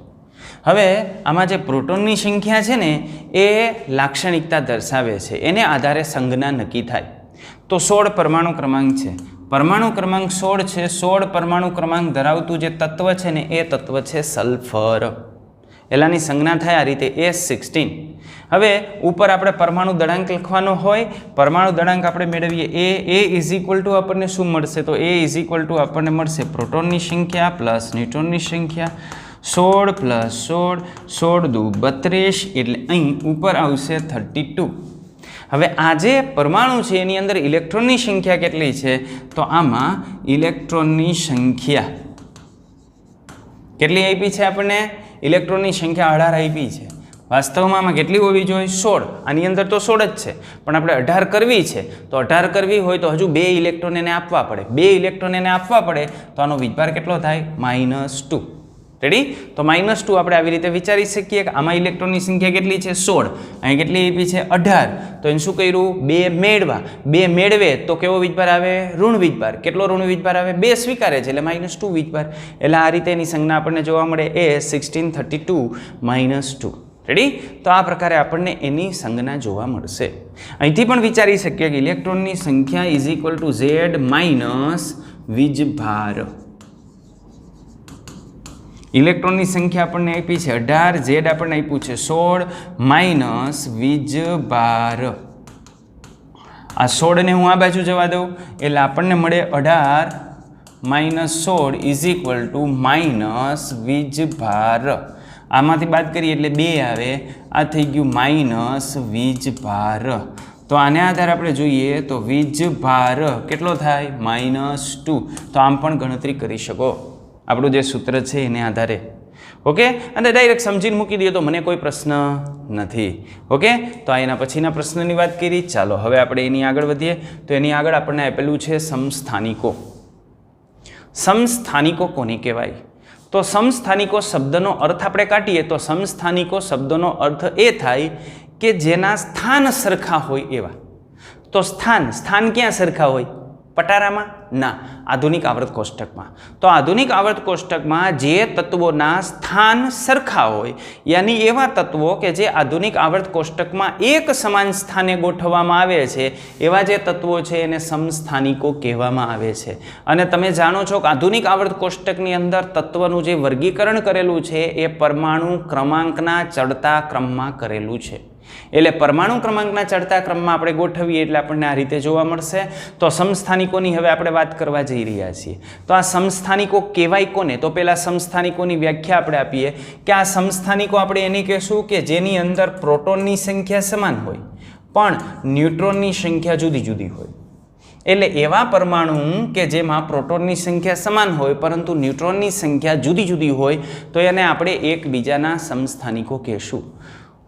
હવે આમાં જે પ્રોટોનની સંખ્યા છે ને એ લાક્ષણિકતા દર્શાવે છે, એને આધારે સંજ્ઞા નક્કી થાય. તો 16 પરમાણુ ક્રમાંક છે, પરમાણુ ક્રમાંક 16 છે. 16 પરમાણુ ક્રમાંક ધરાવતું જે તત્વ છે ને એ તત્વ છે સલ્ફર. એલાની સંજ્ઞા થાય આ રીતે S16. હવે ઉપર આપણે પરમાણુ દળાંક લખવાનો હોય, પરમાણુ દળાંક આપણે મેળવીએ એ ઇઝ ઇક્વલ ટુ આપણને શું મળશે? તો એ ઇઝ ઇક્વલ ટુ આપણને મળશે પ્રોટોનની સંખ્યા પ્લસ ન્યુટ્રોનની સંખ્યા. 16 + 16, 16 દુ 32, એટલે અહીં ઉપર આવશે 32. હવે આ જે પરમાણુ છે એની અંદર ઇલેક્ટ્રોનની સંખ્યા કેટલી છે? તો આમાં ઇલેક્ટ્રોનની સંખ્યા કેટલી આપી છે આપણને? ઇલેક્ટ્રોનની સંખ્યા 18 આપી છે. વાસ્તવમાં આમાં કેટલી હોવી જોઈએ? 16. આની અંદર તો 16 જ છે, પણ આપણે 18 કરવી છે. તો 18 કરવી હોય તો હજુ 2 ઇલેક્ટ્રોન એને આપવા પડે. 2 ઇલેક્ટ્રોન એને આપવા પડે તો આનો વીજભાર કેટલો થાય? -2. રેડી? તો -2 આપણે આવી રીતે વિચારી શકીએ કે આમાં ઇલેક્ટ્રોનની સંખ્યા કેટલી છે? 16. અહીં કેટલી આપી છે? 18. તો એને શું કર્યું? 2 મેળવા. 2 મેળવે તો કેવો વીજભાર આવે? ઋણ વીજભાર. કેટલો ઋણ વીજભાર આવે? 2 સ્વીકારે છે એટલે -2 વીજભાર. એટલે આ રીતે એની સંજ્ઞા આપણને જોવા મળે S1632 -2. રેડી? તો આ પ્રકારે આપણને એની સંજ્ઞા જોવા મળશે. અહીંથી પણ વિચારી શકીએ કે ઇલેક્ટ્રોનની સંખ્યા is equal to Z minus વીજભાર. ઇલેક્ટ્રોનની સંખ્યા આપણને આપી છે 18, Z આપણને આપ્યું છે 16 માઇનસ વીજભાર. આ 16 ને હું આ બાજુ જવા દઉં એટલે આપણને મળે 18 minus 16 is equal to minus વીજભાર. આમાંથી બાદ કરીએ એટલે 2 આવે, આ થઈ ગયું માઇનસ વીજભાર. તો આને આધારે આપણે જોઈએ તો વીજભાર કેટલો થાય? -2. તો આમ પણ ગણતરી કરી શકો આપણું જે સૂત્ર છે એને આધારે. ઓકે, અને ડાયરેક્ટ સમજીને મૂકી દઈએ તો મને કોઈ પ્રશ્ન નથી. ઓકે, તો આ એના પછીના પ્રશ્નની વાત કરી. ચાલો હવે આપણે એની આગળ વધીએ. તો એની આગળ આપણને આપેલું છે સમસ્થાનિકો. સમસ્થાનિકો કોને કહેવાય? તો સમસ્થાનિકો શબ્દનો અર્થ આપણે કાઢીએ તો સમસ્થાનિકો શબ્દનો અર્થ એ થાય કે જેના સ્થાન સરખા હોય એવા. તો સ્થાન ક્યાં સરખા હોય? પટારામાં? ના, આધુનિક આવર્ત કોષ્ટકમાં. તો આધુનિક આવર્ત કોષ્ટકમાં જે તત્વોના સ્થાન સરખા હોય, યાની એવા તત્વો કે જે આધુનિક આવર્ત કોષ્ટકમાં એક સમાન સ્થાને ગોઠવવામાં આવે છે, એવા જે તત્વો છે એને સમસ્થાનિકો કહેવામાં આવે છે. અને તમે જાણો છો કે આધુનિક આવર્ત કોષ્ટકની અંદર તત્વનું જે વર્ગીકરણ કરેલું છે એ પરમાણુ ક્રમાંકના ચડતા ક્રમમાં કરેલું છે. એટલે પરમાણુ ક્રમાંકના ચડતા ક્રમમાં આપણે ગોઠવીએ એટલે આપણને આ રીતે જોવા મળશે. તો સમસ્થાનિકોની હવે આપણે વાત કરવા જઈ રહ્યા છીએ. તો આ સમસ્થાનિકો કહેવાય કોને? તો પહેલા સમસ્થાનિકોની વ્યાખ્યા આપણે આપીએ કે આ સમસ્થાનિકો આપણે એને કહેશું કે જેની અંદર પ્રોટોનની સંખ્યા સમાન હોય પણ ન્યુટ્રોનની સંખ્યા જુદી જુદી હોય. એટલે એવા પરમાણુ કે જેમાં પ્રોટોનની સંખ્યા સમાન હોય પરંતુ ન્યુટ્રોનની સંખ્યા જુદી જુદી હોય તો એને આપણે એકબીજાના સમસ્થાનિકો કહેશું.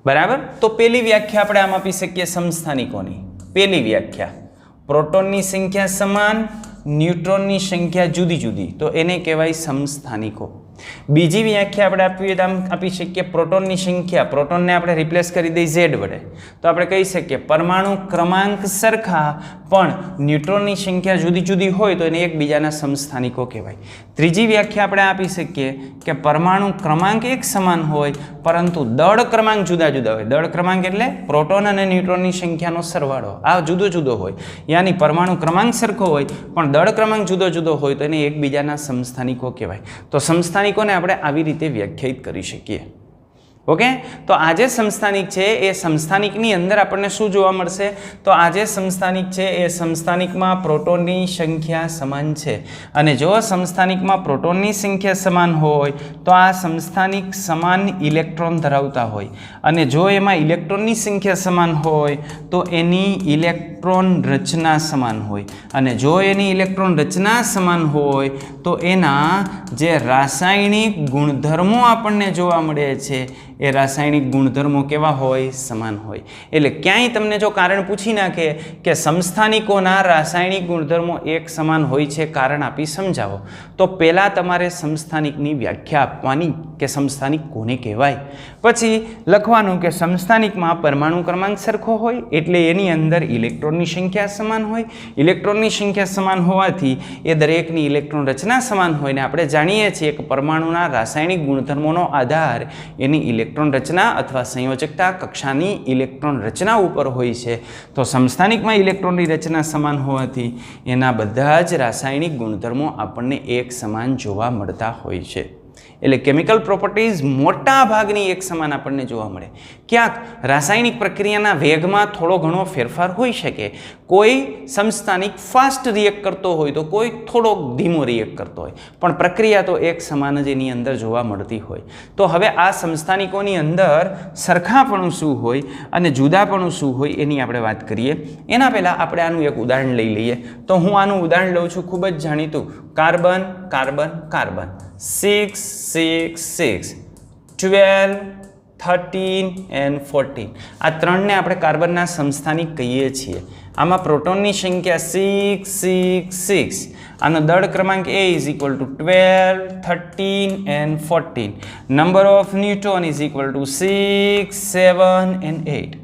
બરાબર? તો પહેલી વ્યાખ્યા આપણે આમ આપી શકીએ સમસ્થાનિકોની. પહેલી વ્યાખ્યા, પ્રોટોનની સંખ્યા સમાન, ન્યુટ્રોનની સંખ્યા જુદી જુદી, તો એને કહેવાય સમસ્થાનિકો. બીજી વ્યાખ્યા આપણે આપવી હોય તો આમ આપી શકીએ પ્રોટોનની સંખ્યા, પ્રોટોનને આપણે રિપ્લેસ કરી દઈએ Z વડે, તો આપણે કહી શકીએ પરમાણુ ક્રમાંક સરખા પણ ન્યુટ્રોનની સંખ્યા જુદી જુદી હોય તો એને એકબીજાના સમસ્થાનિકો કહેવાય. ત્રીજી વ્યાખ્યા આપણે આપી શકીએ કે પરમાણુ ક્રમાંક એક સમાન હોય પરંતુ દળ ક્રમાંક જુદા જુદા હોય. દળ ક્રમાંક એટલે પ્રોટોન અને ન્યુટ્રોનની સંખ્યાનો સરવાળો, આ જુદો જુદો હોય. યાની પરમાણુ ક્રમાંક સરખો હોય પણ દળ ક્રમાંક જુદો જુદો હોય તો એને એકબીજાના સમસ્થાનિકો કહેવાય. તો સમસ્થાનિકોને આપણે આવી રીતે વ્યાખ્યાયિત કરી શકીએ. ઓકે, તો આ જે સમસ્થાનિક છે એ સમસ્થાનિકની અંદર આપણને શું જોવા મળશે? તો આ જે સમસ્થાનિક છે એ સમસ્થાનિકમાં પ્રોટોનની સંખ્યા સમાન છે અને જો સમસ્થાનિકમાં પ્રોટોનની સંખ્યા સમાન હોય તો આ સમસ્થાનિક સમાન ઇલેક્ટ્રોન ધરાવતા હોય અને જો એમાં ઇલેક્ટ્રોનની સંખ્યા સમાન હોય તો એની ઇલેક્ટ્રોન રચના સમાન હોય અને જો એની ઇલેક્ટ્રોન રચના સમાન હોય તો એના જે રાસાયણિક ગુણધર્મો આપણને જોવા મળે છે એ રાસાયણિક ગુણધર્મો કેવા હોય? સમાન હોય. એટલે ક્યાંય તમને જો કારણ પૂછી નાખે કે સમસ્થાનિકોના રાસાયણિક ગુણધર્મો એક સમાન હોય છે, કારણ આપી સમજાવો, તો પહેલાં તમારે સમસ્થાનિકની વ્યાખ્યા આપવાની કે સમસ્થાનિક કોને કહેવાય. પછી લખવાનું કે સમસ્થાનિકમાં પરમાણુ ક્રમાંક સરખો હોય એટલે એની અંદર ઇલેક્ટ્રોનની સંખ્યા સમાન હોય. ઇલેક્ટ્રોનની સંખ્યા સમાન હોવાથી એ દરેકની ઇલેક્ટ્રોન રચના સમાન હોય ને આપણે જાણીએ છીએ કે પરમાણુના રાસાયણિક ગુણધર્મોનો આધાર એની ઇલેક્ટ્રોન રચના અથવા સંયોજકતા કક્ષાની ઇલેક્ટ્રોન રચના ઉપર હોય છે. તો સમસ્થાનિકમાં ઇલેક્ટ્રોનની રચના સમાન હોવાથી એના બધા જ રાસાયણિક ગુણધર્મો આપણને એક સમાન જોવા મળતા હોય છે. એટલે કેમિકલ પ્રોપર્ટીઝ મોટા ભાગની એક સમાન આપણને જોવા મળે. ક્યાંક રાસાયણિક પ્રક્રિયાના વેગમાં થોડો ઘણો ફેરફાર હોઈ શકે. કોઈ સમસ્થાનિક ફાસ્ટ રિએક્ટ કરતો હોય તો કોઈ થોડોક ધીમો રિએક્ટ કરતો હોય, પણ પ્રક્રિયા તો એક સમાન જ એની અંદર જોવા મળતી હોય. તો હવે આ સમસ્થાનિકોની અંદર સરખાપણું શું હોય અને જુદાપણું શું હોય એની આપણે વાત કરીએ. એના પહેલાં આપણે આનું એક ઉદાહરણ લઈ લઈએ. તો હું આનું ઉદાહરણ લઉં છું, ખૂબ જ જાણીતું, કાર્બન કાર્બન કાર્બન 6 6 6 12 13 and 14 આ ત્રણને આપણે કાર્બનના સમસ્થાનિક કહીએ છીએ. આમાં પ્રોટોનની સંખ્યા 6 6 6, આનો દળ ક્રમાંક A is equal to 12 13 and 14. Number of neutron is equal to 6 7 and 8.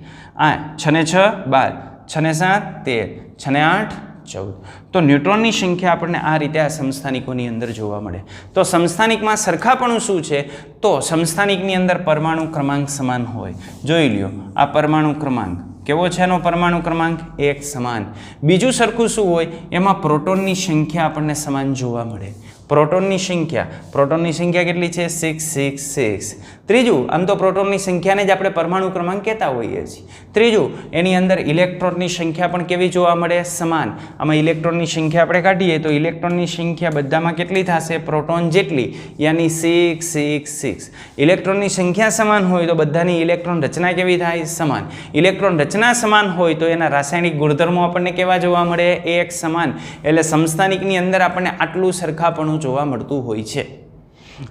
6 ને 6 12, 6 ને 7 13, 6 ને 8 14. તો ન્યુટ્રોનની સંખ્યા આપણને આ રીતે આ સમસ્થાનિકોની અંદર જોવા મળે. તો સમસ્થાનિકમાં સરખાપણું શું છે? તો સમસ્થાનિકની અંદર પરમાણુ ક્રમાંક સમાન હોય. જોઈ લ્યો, આ પરમાણુ ક્રમાંક કેવો છે? એનો પરમાણુ ક્રમાંક એક સમાન. બીજું સરખું શું હોય? એમાં પ્રોટોનની સંખ્યા આપણને સમાન જોવા મળે. પ્રોટોનની સંખ્યા કેટલી છે? 6 6 6. ત્રીજું, આમ તો પ્રોટોનની સંખ્યાને જ આપણે પરમાણુ ક્રમાંક કહેતા હોઈએ છીએ. ત્રીજું, એની અંદર ઇલેક્ટ્રોનની સંખ્યા પણ કેવી જોવા મળે? સમાન. આમાં ઇલેક્ટ્રોનની સંખ્યા આપણે કાઢીએ તો ઇલેક્ટ્રોનની સંખ્યા બધામાં કેટલી થશે? પ્રોટોન જેટલી, યાની 6 6 6. ઇલેક્ટ્રોનની સંખ્યા સમાન હોય તો બધાની ઇલેક્ટ્રોન રચના કેવી થાય? સમાન. ઇલેક્ટ્રોન રચના સમાન હોય તો એના રાસાયણિક ગુણધર્મો આપણને કેવા જોવા મળે? એક સમાન. એટલે સમસ્થાનિકની અંદર આપણને આટલું સરખાપણું જોવા મળતું હોય છે.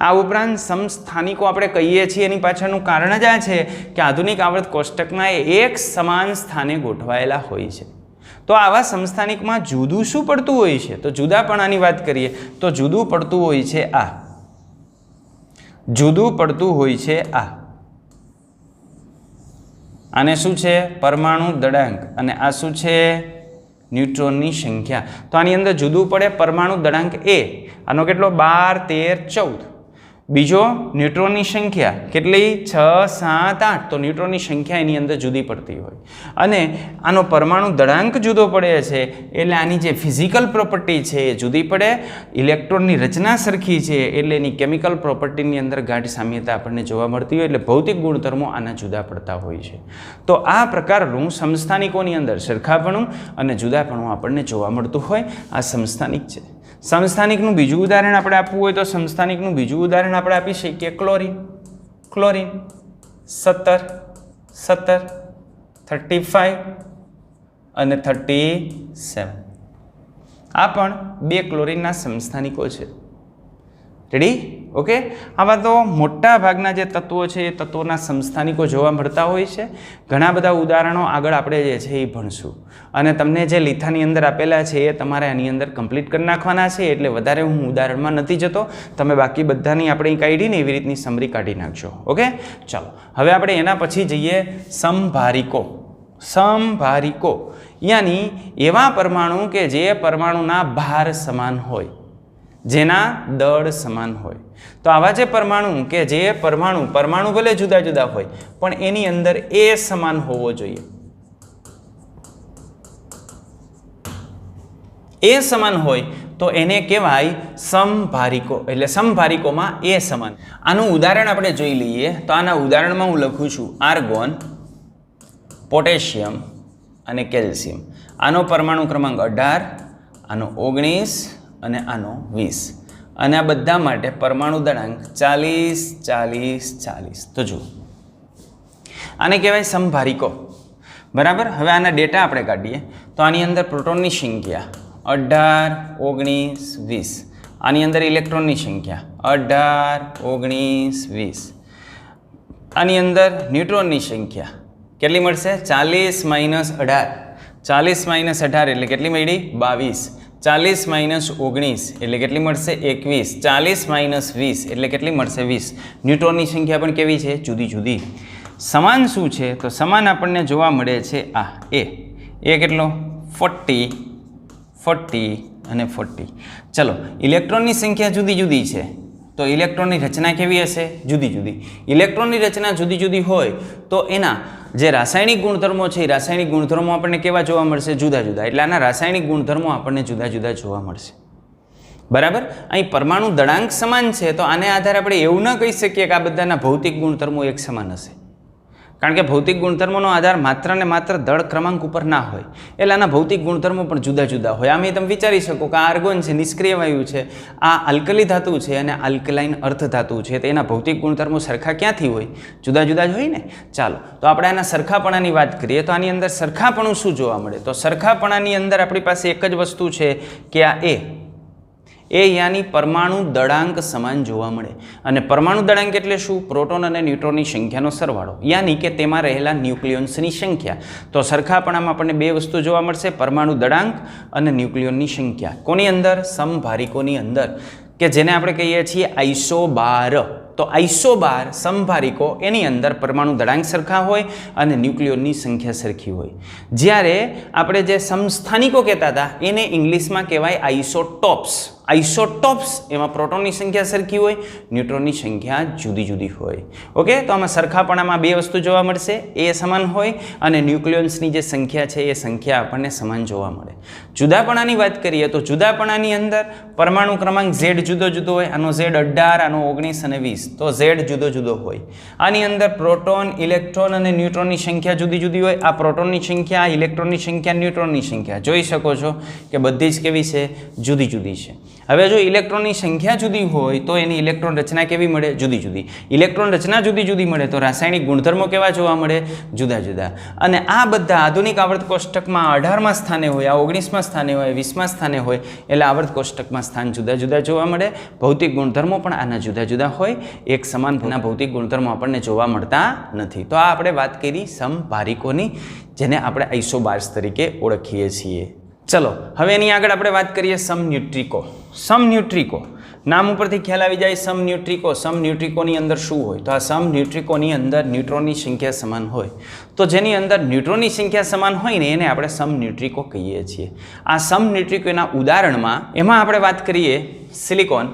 આ ઉપરાંત સમસ્થાનિકો આપણે કહીએ છીએ એની પાછળનું કારણ જ આ છે કે આધુનિક આવર્ત કોષ્ટકમાં એ એક સમાન સ્થાને ગોઠવાયેલા હોય છે. તો આવા સમસ્થાનિકમાં જુદું શું પડતું હોય છે? તો જુદાપણાની વાત કરીએ તો જુદું પડતું હોય છે આ. જુદું પડતું હોય છે આ. આને શું છે? પરમાણુ દળાંક. અને આ શું છે? ન્યુટ્રોનની સંખ્યા. તો આની અંદર જુદું પડે પરમાણુ દળાંક A. આનો કેટલો? 12 13 14. બીજો ન્યુટ્રોનની સંખ્યા કેટલી? 6 7 8. તો ન્યુટ્રોનની સંખ્યા એની અંદર જુદી પડતી હોય અને આનો પરમાણુ દળાંક જુદો પડે છે એટલે આની જે ફિઝિકલ પ્રોપર્ટી છે એ જુદી પડે. ઇલેક્ટ્રોનની રચના સરખી છે એટલે એની કેમિકલ પ્રોપર્ટીની અંદર ગાઢ સામ્યતા આપણને જોવા મળતી હોય એટલે ભૌતિક ગુણધર્મો આના જુદા પડતા હોય છે. તો આ પ્રકારનું સમસ્થાનિકોની અંદર સરખાપણું અને જુદાપણું આપણને જોવા મળતું હોય. આ સમસ્થાનિક છે. સમસ્થાનિકનું બીજું ઉદાહરણ આપણે આપવું હોય તો સમસ્થાનિકનું બીજું ઉદાહરણ આપણે આપી શકીએ ક્લોરીન. ક્લોરીન 17 17 35 અને 37. આ પણ બે ક્લોરીનના સમસ્થાનિકો છે. રેડી? ઓકે, આવા તો મોટા ભાગના જે તત્વો છે એ તત્વોના સમસ્થાનિકો જોવા મળતા હોય છે. ઘણા બધા ઉદાહરણો આગળ આપણે જે છે એ ભણશું અને તમને જે લીથાની અંદર આપેલા છે એ તમારે આની અંદર કમ્પ્લીટ કરી નાખવાના છે, એટલે વધારે હું ઉદાહરણમાં નથી જતો. તમે બાકી બધાની આપણે કાઢીને એવી રીતની સમરી કાઢી નાખજો. ઓકે, ચાલો હવે આપણે એના પછી જઈએ સમભારિકો. સમભારિકો યાની એવા પરમાણુ કે જે પરમાણુના ભાર સમાન હોય, જેના દળ સમાન હોય. તો આવા જે પરમાણુ કે જે પરમાણુ ભલે જુદા જુદા હોય પણ એની અંદર એ સમાન હોવો જોઈએ. એ સમાન હોય તો એને કહેવાય સમભારિકો. એટલે સમભારિકોમાં એ સમાન. આનું ઉદાહરણ આપણે જોઈ લઈએ. તો આના ઉદાહરણમાં હું લખું છું આર્ગોન, પોટેશિયમ અને કેલ્શિયમ. આનો પરમાણુ ક્રમાંક 18, આનો 19 અને આનો 20. અને આ બધા માટે પરમાણુ દળાંક 40, 40, 40. તો જુઓ, આને કહેવાય સમભારિકો. બરાબર. હવે આના ડેટા આપણે કાઢીએ તો આની અંદર પ્રોટોનની સંખ્યા 18, 19, 20. આની અંદર ઇલેક્ટ્રોનની સંખ્યા 18, 19, 20. આની અંદર ન્યુટ્રોનની સંખ્યા કેટલી મળશે? 40 - 18. 40 - 18 એટલે કેટલી મળી? 22. 40 - 19 એટલે કેટલી મળશે? 21. 40 - 20 એટલે કેટલી મળશે? 20. ન્યુટ્રોનની સંખ્યા પણ કેવી છે? જુદી જુદી. સમાન શું છે? તો સમાન આપણને જોવા મળે છે આ એ કેટલો? 40, 40 અને 40. ચલો, ઇલેક્ટ્રોનની સંખ્યા જુદી જુદી છે તો ઇલેક્ટ્રોનની રચના કેવી હશે? જુદી જુદી. ઇલેક્ટ્રોનની રચના જુદી જુદી હોય તો એના જે રાસાયણિક ગુણધર્મો છે એ રાસાયણિક ગુણધર્મો આપણને કેવા જોવા મળશે? જુદા જુદા. એટલે આના રાસાયણિક ગુણધર્મો આપણને જુદા જુદા જોવા મળશે. બરાબર. અહીં પરમાણુ દળાંક સમાન છે તો આને આધારે આપણે એવું ન કહી શકીએ કે આ બધાના ભૌતિક ગુણધર્મો એક સમાન હશે, કારણ કે ભૌતિક ગુણધર્મોનો આધાર માત્ર ને માત્ર દળ ક્રમાંક ઉપર ના હોય, એટલે આના ભૌતિક ગુણધર્મો પણ જુદા જુદા હોય. આમ તમે વિચારી શકો કે આ આર્ગોન છે, નિષ્ક્રિય વાયુ છે, આ આલ્કલી ધાતુ છે અને આલ્કલાઇન અર્ધ ધાતુ છે, તો એના ભૌતિક ગુણધર્મો સરખા ક્યાંથી હોય? જુદા જુદા જ હોય ને. ચાલો, તો આપણે આના સરખાપણાની વાત કરીએ તો આની અંદર સરખાપણું શું જોવા મળે? તો સરખાપણાની અંદર આપણી પાસે એક જ વસ્તુ છે કે આ એ યાની પરમાણુ દળાંક સમાન જોવા મળે. અને પરમાણુ દળાંક એટલે શું? પ્રોટોન અને ન્યુટ્રોનની સંખ્યાનો સરવાળો, યાની કે તેમાં રહેલા ન્યુક્લિયોન્સની સંખ્યા. તો સરખાપણામાં આપણને બે વસ્તુ જોવા મળશે, પરમાણુ દળાંક અને ન્યુક્લિયોનની સંખ્યા. કોની અંદર? સમભારિકોની અંદર, કે જેને આપણે કહીએ છીએ આઇસોબાર. તો આઇસોબાર સમભારિકો એની અંદર પરમાણુ દળાંક સરખા હોય અને ન્યુક્લિયોનની સંખ્યા સરખી હોય. જ્યારે આપણે જે સમસ્થાનિકો કહેતા હતા એને ઇંગ્લિશમાં કહેવાય આઇસોટોપ્સ. આઇસોટોપ્સ એમાં પ્રોટોનની સંખ્યા સરખી હોય, ન્યુટ્રોનની સંખ્યા જુદી જુદી હોય. ઓકે, તો આમાં સરખાપણામાં બે વસ્તુ જોવા મળશે, એ સમાન હોય અને ન્યુક્લિયોન્સની જે સંખ્યા છે એ સંખ્યા આપણને સમાન જોવા મળે. જુદાપણાની વાત કરીએ તો જુદાપણાની અંદર પરમાણુ ક્રમાંક Z જુદો જુદો હોય. આનો Z 18, આનો 19 અને 20. તો Z જુદો જુદો હોય. આની અંદર પ્રોટોન, ઇલેક્ટ્રોન અને ન્યુટ્રોનની સંખ્યા જુદી જુદી હોય. આ પ્રોટોનની સંખ્યા, આ ઇલેક્ટ્રોનની સંખ્યા, ન્યુટ્રોનની સંખ્યા જોઈ શકો છો કે બધી જ કેવી છે? જુદી જુદી છે. હવે જો ઇલેક્ટ્રોનની સંખ્યા જુદી હોય તો એની ઇલેક્ટ્રોન રચના કેવી મળે? જુદી જુદી. ઇલેક્ટ્રોન રચના જુદી જુદી મળે તો રાસાયણિક ગુણધર્મો કેવા જોવા મળે? જુદા જુદા. અને આ બધા આધુનિક આવર્ત કોષ્ટકમાં 18માં સ્થાને હોય, આ 19માં સ્થાને હોય, 20માં સ્થાને હોય, એટલે આવર્ત કોષ્ટકમાં સ્થાન જુદા જુદા જોવા મળે. ભૌતિક ગુણધર્મો પણ આના જુદા જુદા હોય, એક સમાન ભૌતિક ગુણધર્મો આપણને જોવા મળતા નથી. તો આ આપણે વાત કરી સમભારિકોની, જેને આપણે આઇસોબાર્સ તરીકે ઓળખીએ છીએ. ચલો, હવે એની આગળ આપણે વાત કરીએ સમન્યુટ્રિકો. સમન્યુટ્રિકો નામ ઉપરથી ખ્યાલ આવી જાય. સમન્યુટ્રિકો, સમન્યુટ્રિકોની અંદર શું હોય? તો આ સમન્યુટ્રિકોની અંદર ન્યુટ્રોનની સંખ્યા સમાન હોય. તો જેની અંદર ન્યુટ્રોનની સંખ્યા સમાન હોય ને એને આપણે સમન્યુટ્રિકો કહીએ છીએ. આ સમન્યુટ્રિકોના ઉદાહરણમાં એમાં આપણે વાત કરીએ સિલિકોન,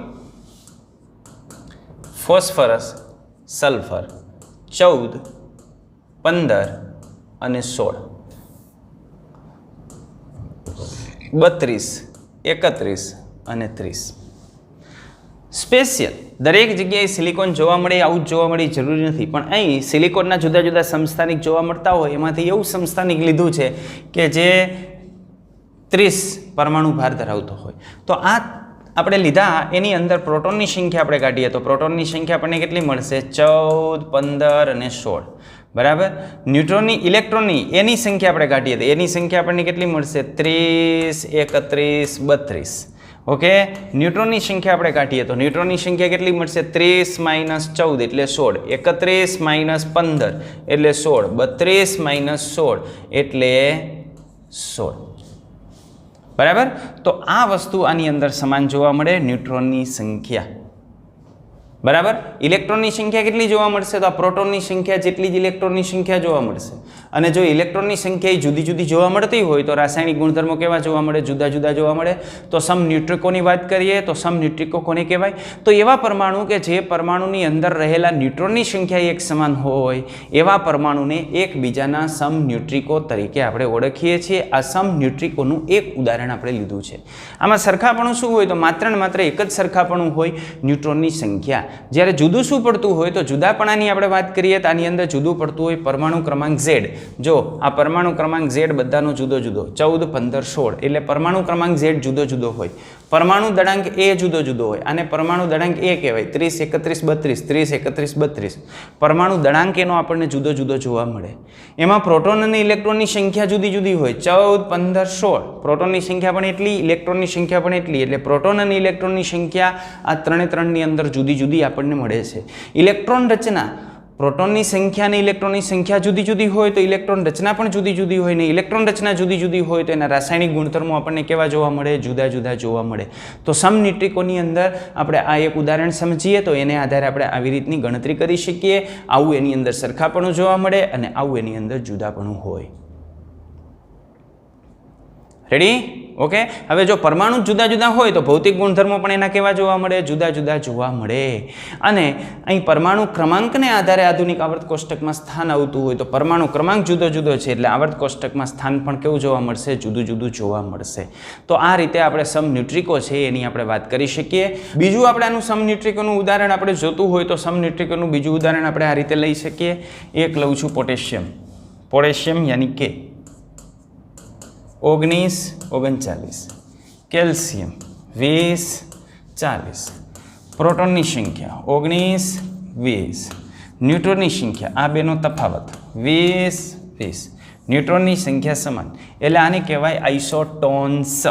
ફોસ્ફરસ, સલ્ફર 14, 15 અને 16, 32, 31 અને 30. સ્પેશિયલ દરેક જગ્યાએ સિલિકોન જોવા મળે આવું જ જોવા મળે જરૂરી નથી, પણ અહીં સિલિકોનના જુદા જુદા સમસ્થાનિક જોવા મળતા હોય એમાંથી એવું સમસ્થાનિક લીધું છે કે જે 30 પરમાણુ ભાર ધરાવતો હોય. તો આ આપણે લીધા એની અંદર પ્રોટોનની સંખ્યા આપણે કાઢીએ તો પ્રોટોનની સંખ્યા આપણને કેટલી મળશે? 14, 15 અને 16. બરાબર. ન્યુટ્રોનની, ઇલેક્ટ્રોનની એની સંખ્યા આપણે કાઢીએ તો એની સંખ્યા આપણને કેટલી મળશે? 30, 31, 32. ઓકે, ન્યુટ્રોનની સંખ્યા આપણે કાઢીએ તો ન્યુટ્રોનની સંખ્યા કેટલી મળશે? 30 - 14 એટલે 16, 31 - 15 એટલે 16, 32 - 16 એટલે 16. બરાબર. તો આ વસ્તુ આની અંદર સમાન જોવા મળે, ન્યુટ્રોનની સંખ્યા. બરાબર. ઇલેક્ટ્રોનની સંખ્યા કેટલી જોવા મળશે? તો આ પ્રોટોનની સંખ્યા જેટલી જ ઇલેક્ટ્રોનની સંખ્યા જોવા મળશે. અને જો ઇલેક્ટ્રોનની સંખ્યા જુદી જુદી જોવા મળતી હોય તો રાસાયણિક ગુણધર્મો કેવા જોવા મળે? જુદા જુદા જોવા મળે. તો સમન્યુટ્રિકોની વાત કરીએ તો સમન્યુટ્રિકો કોને કહેવાય? તો એવા પરમાણુ કે જે પરમાણુની અંદર રહેલા ન્યુટ્રોનની સંખ્યા એક સમાન હોય એવા પરમાણુને એકબીજાના સમન્યુટ્રિકો તરીકે આપણે ઓળખીએ છીએ. આ સમન્યુટ્રિકોનું એક ઉદાહરણ આપણે લીધું છે. આમાં સરખાપણું શું હોય? તો માત્ર ને માત્ર એક જ સરખાપણું હોય, ન્યુટ્રોનની સંખ્યા. જ્યારે જુદું શું પડતું હોય? તો જુદાપણાની આપણે વાત કરીએ તો આની અંદર જુદું પડતું હોય પરમાણુ ક્રમાંક Z. જો આ પરમાણુ ક્રમાંક Z બધાનો જુદો જુદો 14, 15, 16 એટલે પરમાણુ ક્રમાંક Z જુદો જુદો હોય. પરમાણુ દળાંક A જુદો જુદો હોય. આને પરમાણુ દળાંક A કહેવાય. 30, 31, 32, 30, 31, 32 પરમાણુ દળાંક એનો આપણને જુદો જુદો જોવા મળે. એમાં પ્રોટોન અને ઇલેક્ટ્રોનની સંખ્યા જુદી જુદી હોય. 14, 15, 16 પ્રોટોનની સંખ્યા પણ એટલી, ઇલેક્ટ્રોનની સંખ્યા પણ એટલી. એટલે પ્રોટોન અને ઇલેક્ટ્રોનની સંખ્યા આ ત્રણની અંદર જુદી જુદી આપણને મળે છે. ઇલેક્ટ્રોન રચના, પ્રોટોનની સંખ્યા અને ઇલેક્ટ્રોનની સંખ્યા જુદી જુદી હોય તો ઇલેક્ટ્રોન રચના પણ જુદી જુદી હોય ને ઇલેક્ટ્રોન રચના જુદી જુદી હોય તો એના રાસાયણિક ગુણધર્મો આપણને કેવા જોવા મળે? જુદા જુદા જોવા મળે. તો સમન્યુટ્રિકોની અંદર આપણે આ એક ઉદાહરણ સમજીએ તો એને આધારે આપણે આવી રીતની ગણતરી કરી શકીએ. આવું એની અંદર સરખાપણું જોવા મળે અને આવું એની અંદર જુદાપણું હોય. રેડી? ઓકે. હવે જો પરમાણુ જુદા જુદા હોય તો ભૌતિક ગુણધર્મો પણ એના કેવા જોવા મળે? જુદા જુદા જોવા મળે. અને અહીં પરમાણુ ક્રમાંકને આધારે આધુનિક આવર્ત કોષ્ટકમાં સ્થાન આવતું હોય તો પરમાણુ ક્રમાંક જુદો જુદો છે એટલે આવર્ત કોષ્ટકમાં સ્થાન પણ કેવું જોવા મળશે? જુદું જુદું જોવા મળશે. તો આ રીતે આપણે સમન્યુટ્રિકો છે એની આપણે વાત કરી શકીએ. બીજું આપણે આનું સમન્યુટ્રિકોનું ઉદાહરણ આપણે જોતું હોય તો સમન્યુટ્રિકોનું બીજું ઉદાહરણ આપણે આ રીતે લઈ શકીએ. એક લઉં છું પોટેશિયમ. પોટેશિયમ યાની કે 19, 39, કેલ્શિયમ 20, 40, પ્રોટોનની સંખ્યા 19, 20, ન્યુટ્રોનની સંખ્યા આ બેનો તફાવત 20, 20, ન્યુટ્રોનની સંખ્યા સમાન એટલે આને કહેવાય આઇસોટોન્સ.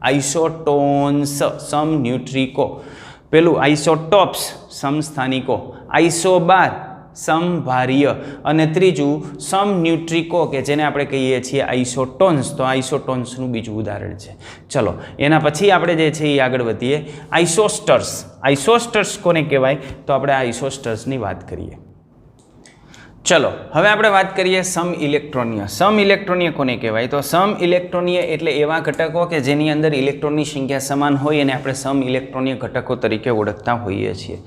આઇસોટોન્સ સમન્યુટ્રિકો. પેલું આઇસોટોપ્સ સમસ્થાનિકો, આઇસોબાર સમભાર્ય અને ત્રીજું સમન્યુટ્રિકો કે જેને આપણે કહીએ છીએ આઇસોટોન્સ. તો આઇસોટોન્સનું બીજું ઉદાહરણ છે. ચલો એના પછી આપણે જે છે એ આગળ વધીએ. આઇસોસ્ટર્સ. આઇસોસ્ટર્સ કોને કહેવાય? તો આપણે આઇસોસ્ટર્સની વાત કરીએ. ચલો હવે આપણે વાત કરીએ સમઇલેક્ટ્રોનીય. સમઇલેક્ટ્રોનીય કોને કહેવાય? તો સમઇલેક્ટ્રોનીય એટલે એવા ઘટકો કે જેની અંદર ઇલેક્ટ્રોનની સંખ્યા સમાન હોય અને આપણે સમઇલેક્ટ્રોનીય ઘટકો તરીકે ઓળખતા હોઈએ છીએ.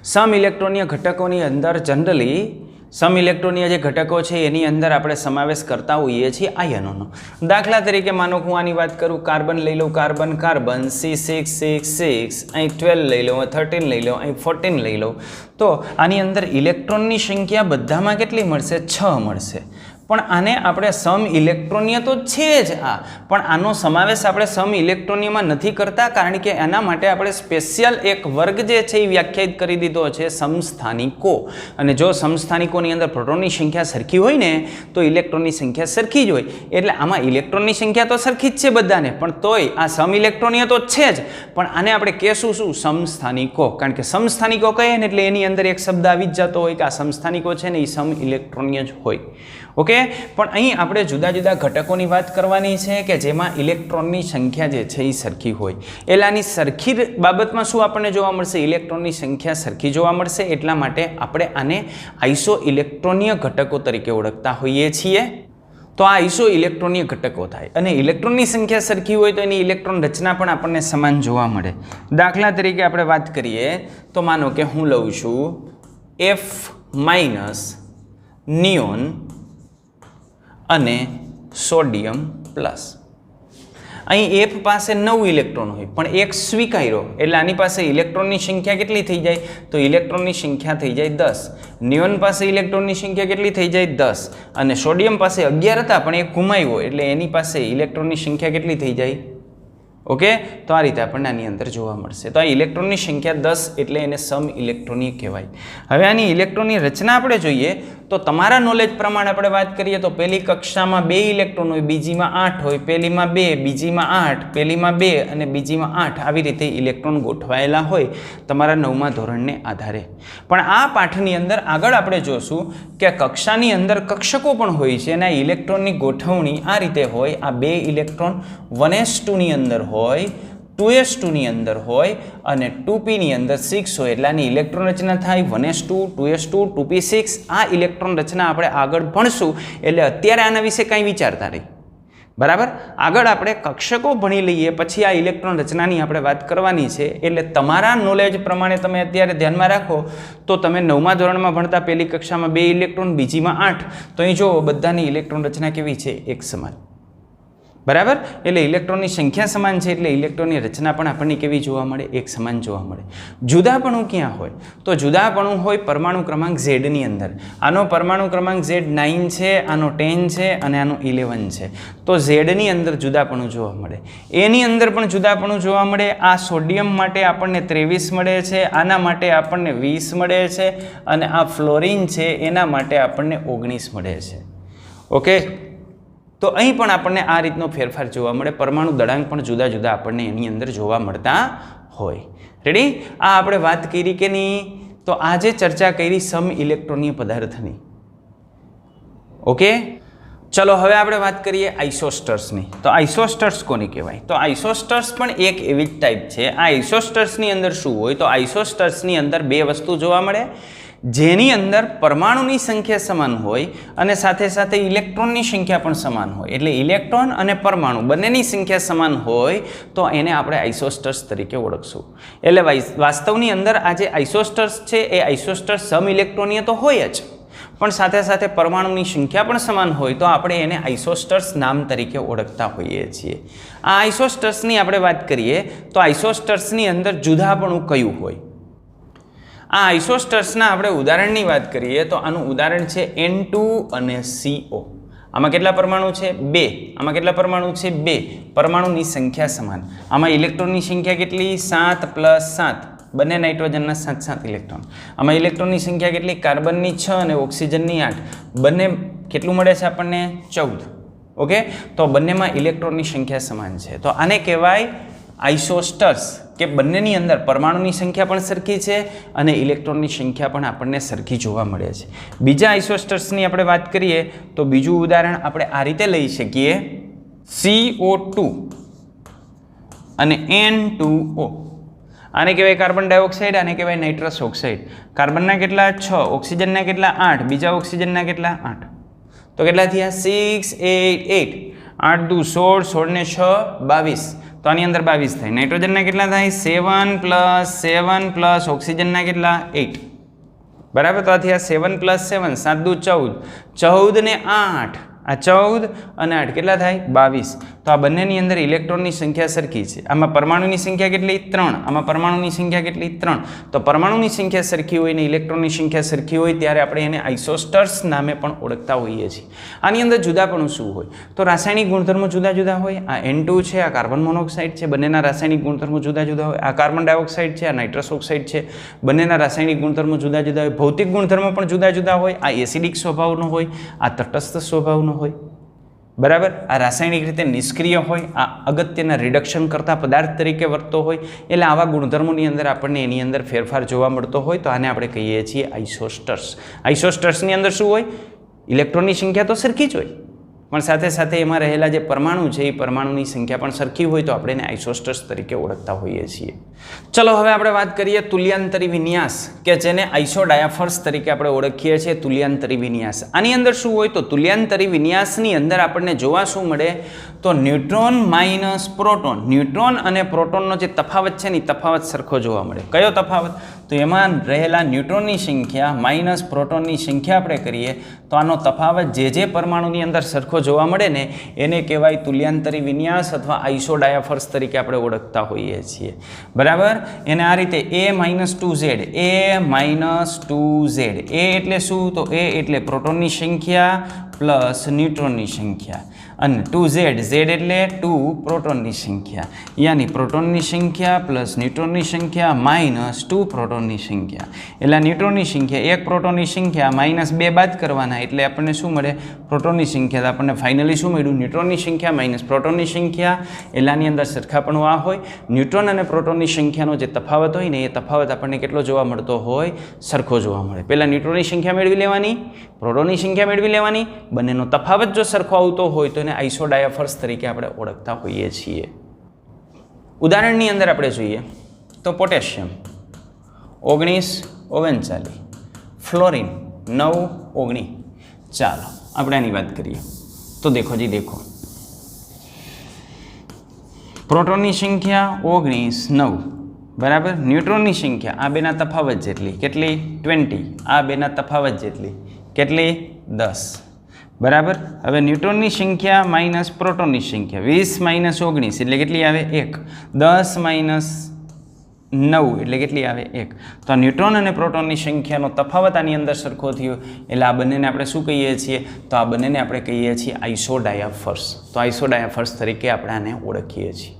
સમઇલેક્ટ્રોનીય ઘટકોની અંદર જનરલી સમઇલેક્ટ્રોનીય જે ઘટકો છે એની અંદર આપણે સમાવેશ કરતા હોઈએ છીએ આયનોનો. દાખલા તરીકે માનો હું આની વાત કરું, કાર્બન લઈ લઉં, કાર્બન કાર્બન C6, અહીં 12 લઈ લઉં, 13 લઈ લઉં, અહીં 14 લઈ લઉં. તો આની અંદર ઇલેક્ટ્રોનની સંખ્યા બધામાં કેટલી મળશે? 6 મળશે. પણ આને આપણે સમઇલેક્ટ્રોનીય તો છે જ આ, પણ આનો સમાવેશ આપણે સમઇલેક્ટ્રોનીયમાં નથી કરતા કારણ કે એના માટે આપણે સ્પેશિયલ એક વર્ગ જે છે એ વ્યાખ્યાયિત કરી દીધો છે સમસ્થાનિકો. અને જો સમસ્થાનિકોની અંદર પ્રોટોનની સંખ્યા સરખી હોય ને તો ઇલેક્ટ્રોનની સંખ્યા સરખી જ હોય. એટલે આમાં ઇલેક્ટ્રોનની સંખ્યા તો સરખી જ છે બધાને, પણ તોય આ સમઇલેક્ટ્રોનીય તો છે જ, પણ આને આપણે કહેશું શું? સમસ્થાનિકો. કારણ કે સમસ્થાનિકો કહીએ ને એટલે એની અંદર એક શબ્દ આવી જ જતો હોય કે આ સમસ્થાનિકો છે ને એ સમઇલેક્ટ્રોનીય જ હોય. ઓકે. પણ અહીં આપણે જુદા જુદા ઘટકોની વાત કરવાની છે કે જેમાં ઇલેક્ટ્રોનની સંખ્યા જે છે એ સરખી હોય. એટલે આની સરખી બાબતમાં શું આપણને જોવા મળશે? ઇલેક્ટ્રોનની સંખ્યા સરખી જોવા મળશે. એટલા માટે આપણે આને આઇસો ઇલેક્ટ્રોનીય ઘટકો તરીકે ઓળખતા હોઈએ છીએ. તો આ આઇસો ઇલેક્ટ્રોનીય ઘટકો થાય અને ઇલેક્ટ્રોનની સંખ્યા સરખી હોય તો એની ઇલેક્ટ્રોન રચના પણ આપણને સમાન જોવા મળે. દાખલા તરીકે આપણે વાત કરીએ તો માનો કે હું લઉં છું F- નિયોન અને સોડિયમ પ્લસ. અહીં F પાસે 9 ઇલેક્ટ્રોન હોય પણ એક સ્વીકાર્યો એટલે આની પાસે ઇલેક્ટ્રોનની સંખ્યા કેટલી થઈ જાય? તો ઇલેક્ટ્રોનની સંખ્યા થઈ જાય 10. નિયોન પાસે ઇલેક્ટ્રોનની સંખ્યા કેટલી થઈ જાય? 10. અને સોડિયમ પાસે 11 હતા પણ એક ગુમાવ્યો એટલે એની પાસે ઇલેક્ટ્રોનની સંખ્યા કેટલી થઈ જાય? ઓકે, તો આ રીતે આપણને આની અંદર જોવા મળશે. તો આ ઇલેક્ટ્રોનની સંખ્યા 10 એટલે એને સમ ઇલેક્ટ્રોનીય કહેવાય. હવે આની ઇલેક્ટ્રોનની રચના આપણે જોઈએ તો તમારા નોલેજ પ્રમાણે આપણે વાત કરીએ તો પહેલી કક્ષામાં 2 ઇલેક્ટ્રોન હોય, બીજીમાં 8 હોય, પહેલીમાં 2, બીજીમાં 8, પહેલીમાં 2 અને બીજીમાં 8, આવી રીતે ઇલેક્ટ્રોન ગોઠવાયેલા હોય તમારા 9મા ધોરણને આધારે. પણ આ પાઠની અંદર આગળ આપણે જોશું કે કક્ષાની અંદર કક્ષકો પણ હોય છે અને આ ઇલેક્ટ્રોનની ગોઠવણી આ રીતે હોય. આ 2 ઇલેક્ટ્રોન 1s2 ની અંદર હોય, 2s2 ની અંદર હોય અને 2p ની અંદર 6 હોય. એટલે આની ઇલેક્ટ્રોન રચના થાય 1s2, 2s2, 2p6. આ ઇલેક્ટ્રોન રચના આપણે આગળ ભણશું એટલે અત્યારે આના વિશે કંઈ વિચારતા નહીં. બરાબર, આગળ આપણે કક્ષકો ભણી લઈએ પછી આ ઇલેક્ટ્રોન રચનાની આપણે વાત કરવાની છે. એટલે તમારા નોલેજ પ્રમાણે તમે અત્યારે ધ્યાનમાં રાખો તો તમે 9મા ધોરણમાં ભણતા પહેલી કક્ષામાં 2 ઇલેક્ટ્રોન, બીજીમાં 8, તો અહીં જો બધાની ઇલેક્ટ્રોન રચના કેવી છે? એક સમાન. બરાબર, એટલે ઇલેક્ટ્રોનની સંખ્યા સમાન છે એટલે ઇલેક્ટ્રોનની રચના પણ આપણને કેવી જોવા મળે? એક સમાન જોવા મળે. જુદાપણું ક્યાં હોય? તો જુદાપણું હોય પરમાણુ ક્રમાંક Z ની અંદર. આનો પરમાણુ ક્રમાંક Z 9 છે, આનો 10 છે અને આનો 11 છે. તો Z ની અંદર જુદાપણું જોવા મળે. એની અંદર પણ જુદાપણું જોવા મળે. આ સોડિયમ માટે આપણને 23 મળે છે, આના માટે આપણને 20 મળે છે અને આ ફ્લોરિન છે એના માટે આપણને 19 મળે છે. ઓકે, તો અહીં પણ આપણને આ રીતનો ફેરફાર જોવા મળે. પરમાણુ દળાંક પણ જુદા જુદા આપણને એની અંદર જોવા મળતા હોય. રેડી? આ આપણે વાત કરી કે નહીં? તો આજે ચર્ચા કરી સમ ઇલેક્ટ્રોનીય પદાર્થની. ઓકે, ચલો હવે આપણે વાત કરીએ આઇસોસ્ટર્સની. તો આઇસોસ્ટર્સ કોને કહેવાય? તો આઇસોસ્ટર્સ પણ એક એવી જ ટાઈપ છે. આ આઇસોસ્ટર્સની અંદર શું હોય? તો આઇસોસ્ટર્સની અંદર 2 વસ્તુ જોવા મળે, જેની અંદર પરમાણુની સંખ્યા સમાન હોય અને સાથે સાથે ઇલેક્ટ્રોનની સંખ્યા પણ સમાન હોય. એટલે ઇલેક્ટ્રોન અને પરમાણુ બંનેની સંખ્યા સમાન હોય તો એને આપણે આઇસોસ્ટર્સ તરીકે ઓળખશું. એટલે વાસ્તવની અંદર આ જે આઇસોસ્ટર્સ છે એ આઇસોસ્ટર્સ સમ ઇલેક્ટ્રોનીય તો હોય જ, પણ સાથે સાથે પરમાણુની સંખ્યા પણ સમાન હોય તો આપણે એને આઇસોસ્ટર્સ નામ તરીકે ઓળખતા હોઈએ છીએ. આ આઇસોસ્ટર્સની આપણે વાત કરીએ તો આઇસોસ્ટર્સની અંદર જુદાપણું કયું હોય? આ આઇસોસ્ટર્સના આપણે ઉદાહરણની વાત કરીએ તો આનું ઉદાહરણ છે N2 અને CO. આમાં કેટલા પરમાણુ છે? 2. આમાં કેટલા પરમાણુ છે? 2. પરમાણુની સંખ્યા સમાન. આમાં ઇલેક્ટ્રોનની સંખ્યા કેટલી? 7 + 7. બંને નાઇટ્રોજનના 7 ઇલેક્ટ્રોન. આમાં ઇલેક્ટ્રોનની સંખ્યા કેટલી? કાર્બનની 6 અને ઓક્સિજનની 8. બંને કેટલું મળે છે આપણને? 14. ઓકે, તો બંનેમાં ઇલેક્ટ્રોનની સંખ્યા સમાન છે. તો આને કહેવાય આઇસોસ્ટર્સ, કે બંનેની અંદર પરમાણુની સંખ્યા પણ સરખી છે અને ઇલેક્ટ્રોનની સંખ્યા પણ આપણને સરખી જોવા મળે છે. બીજા આઇસોસ્ટર્સની આપણે વાત કરીએ તો બીજું ઉદાહરણ આપણે આ રીતે લઈ શકીએ, CO2 અને N2O. આને કહેવાય કાર્બન ડાયોક્સાઇડ, આને કહેવાય નાઇટ્રસ ઓક્સાઇડ. કાર્બનના કેટલા? 6, ઓક્સિજનના કેટલા? 8, બીજા ઓક્સિજનના કેટલા? 8. તો કેટલા થયા? 6, 8, 8 × 2 = 16, 16 ને 6 = 22. તો આની અંદર 22 થાય. નાઇટ્રોજનના કેટલા થાય? 7 + 7 પ્લસ ઓક્સિજનના કેટલા? 8. બરાબર, તો આ થયા 7 + 7, 7 × 2 = 14, 14 ને 8, આ 14 અને 8 કેટલા થાય? 22. તો આ બંનેની અંદર ઇલેક્ટ્રોનની સંખ્યા સરખી છે. આમાં પરમાણુની સંખ્યા કેટલી? 3. આમાં પરમાણુની સંખ્યા કેટલી? 3. તો પરમાણુની સંખ્યા સરખી હોય ને ઇલેક્ટ્રોનની સંખ્યા સરખી હોય ત્યારે આપણે એને આઇસોસ્ટર્સ નામે પણ ઓળખતા હોઈએ છીએ. આની અંદર જુદાપણું શું હોય? તો રાસાયણિક ગુણધર્મો જુદા જુદા હોય. આ N2 છે, આ કાર્બન મોનોક્સાઇડ છે, બંનેના રાસાયણિક ગુણધર્મો જુદા જુદા હોય. આ કાર્બન ડાયોક્સાઇડ છે, આ નાઇટ્રસ ઓક્સાઇડ છે, બંનેના રાસાયણિક ગુણધર્મો જુદા જુદા હોય. ભૌતિક ગુણધર્મો પણ જુદા જુદા હોય. આ એસિડિક સ્વભાવનો હોય, આ તટસ્થ સ્વભાવનો હોય. બરાબર, આ રાસાયણિક રીતે નિષ્ક્રિય હોય, આ અગત્યના રિડક્શન કરતા પદાર્થ તરીકે વર્તતો હોય. એટલે આવા ગુણધર્મોની અંદર આપણને એની અંદર ફેરફાર જોવા મળતો હોય તો આને આપણે કહીએ છીએ આઇસોસ્ટર્સ. આઇસોસ્ટર્સની અંદર શું હોય? ઇલેક્ટ્રોનની સંખ્યા તો સરખી જ હોય, પણ સાથે સાથે એમાં રહેલા જે પરમાણુ છે એ પરમાણુની સંખ્યા પણ સરખી હોય તો આપણે એને આઇસોસ્ટર્સ તરીકે ઓળખતા હોઈએ છીએ. ચલો હવે આપણે વાત કરીએ તુલ્યાંતરી વિન્યાસ, કે જેને આઇસોડાયાફર્સ તરીકે આપણે ઓળખીએ છીએ. તુલ્યાંતરી વિન્યાસ આની અંદર શું હોય? તો તુલ્યાંતરી વિન્યાસની અંદર આપણને જોવા શું મળે? તો ન્યુટ્રોન માઇનસ પ્રોટોન, ન્યુટ્રોન અને પ્રોટોનનો જે તફાવત છે ને એ તફાવત સરખો જોવા મળે. કયો તફાવત? તો એમાં રહેલા ન્યુટ્રોનની સંખ્યા માઇનસ પ્રોટોનની સંખ્યા આપણે કરીએ તો આનો તફાવત જે પરમાણુની અંદર સરખો જોવા મળે ને એને કહેવાય તુલ્યાંતરી વિન્યાસ અથવા આઇસોડાયાફર્સ તરીકે આપણે ઓળખતા હોઈએ છીએ. બરાબર, એને આ રીતે A-2Z, A-2Z. A એટલે શું? તો A એટલે પ્રોટોનની સંખ્યા પ્લસ ન્યુટ્રોનની સંખ્યા અને 2z, z એટલે 2 પ્રોટોનની સંખ્યા, યાની પ્રોટોનની સંખ્યા પ્લસ ન્યુટ્રોનની સંખ્યા માઇનસ 2 પ્રોટોનની સંખ્યા. એટલે ન્યુટ્રોનની સંખ્યા 1 પ્રોટોનની સંખ્યા માઇનસ 2 બાદ કરવાના એટલે આપણને શું મળે? પ્રોટોનની સંખ્યા. તો આપણને ફાઇનલી શું મળ્યું? ન્યુટ્રોનની સંખ્યા માઇનસ પ્રોટોનની સંખ્યા. એટલાની અંદર સરખાપણું આ હોય. ન્યુટ્રોન અને પ્રોટોનની સંખ્યાનો જે તફાવત હોય ને એ તફાવત આપણને કેટલો જોવા મળતો હોય? સરખો જોવા મળે. પહેલાં ન્યુટ્રોનની સંખ્યા મેળવી લેવાની, પ્રોટોનની સંખ્યા મેળવી લેવાની. બંનેનો તફાવત જો સરખો આવતો હોય તો એને આઇસોડાયફર્સ તરીકે આપણે ઓળખતા હોઈએ છીએ. ઉદાહરણની અંદર આપણે જોઈએ તો પોટેશિયમ 1939, ફ્લોરિન 919. ચાલો આપણે આની વાત કરીએ તો દેખો જી દેખો, પ્રોટોનની સંખ્યા 19 9 બરાબર, ન્યુટ્રોનની સંખ્યા આ બેના તફાવત જેટલી, કેટલી? 20. આ બેના તફાવત જેટલી, કેટલી? 10 બરાબર. હવે ન્યુટ્રોનની સંખ્યા માઇનસ પ્રોટોનની સંખ્યા 20 માઇનસ 19 એટલે કેટલી આવે? 1. 10 માઇનસ 9 એટલે કેટલી આવે? 1. તો ન્યુટ્રોન અને પ્રોટોનની સંખ્યાનો તફાવત આની અંદર સરખો થયો એટલે આ બંનેને આપણે શું કહીએ છીએ? તો આ બંનેને આપણે કહીએ છીએ આઇસોડાયફર્સ. તો આઇસોડાયફર્સ તરીકે આપણે આને ઓળખીએ છીએ.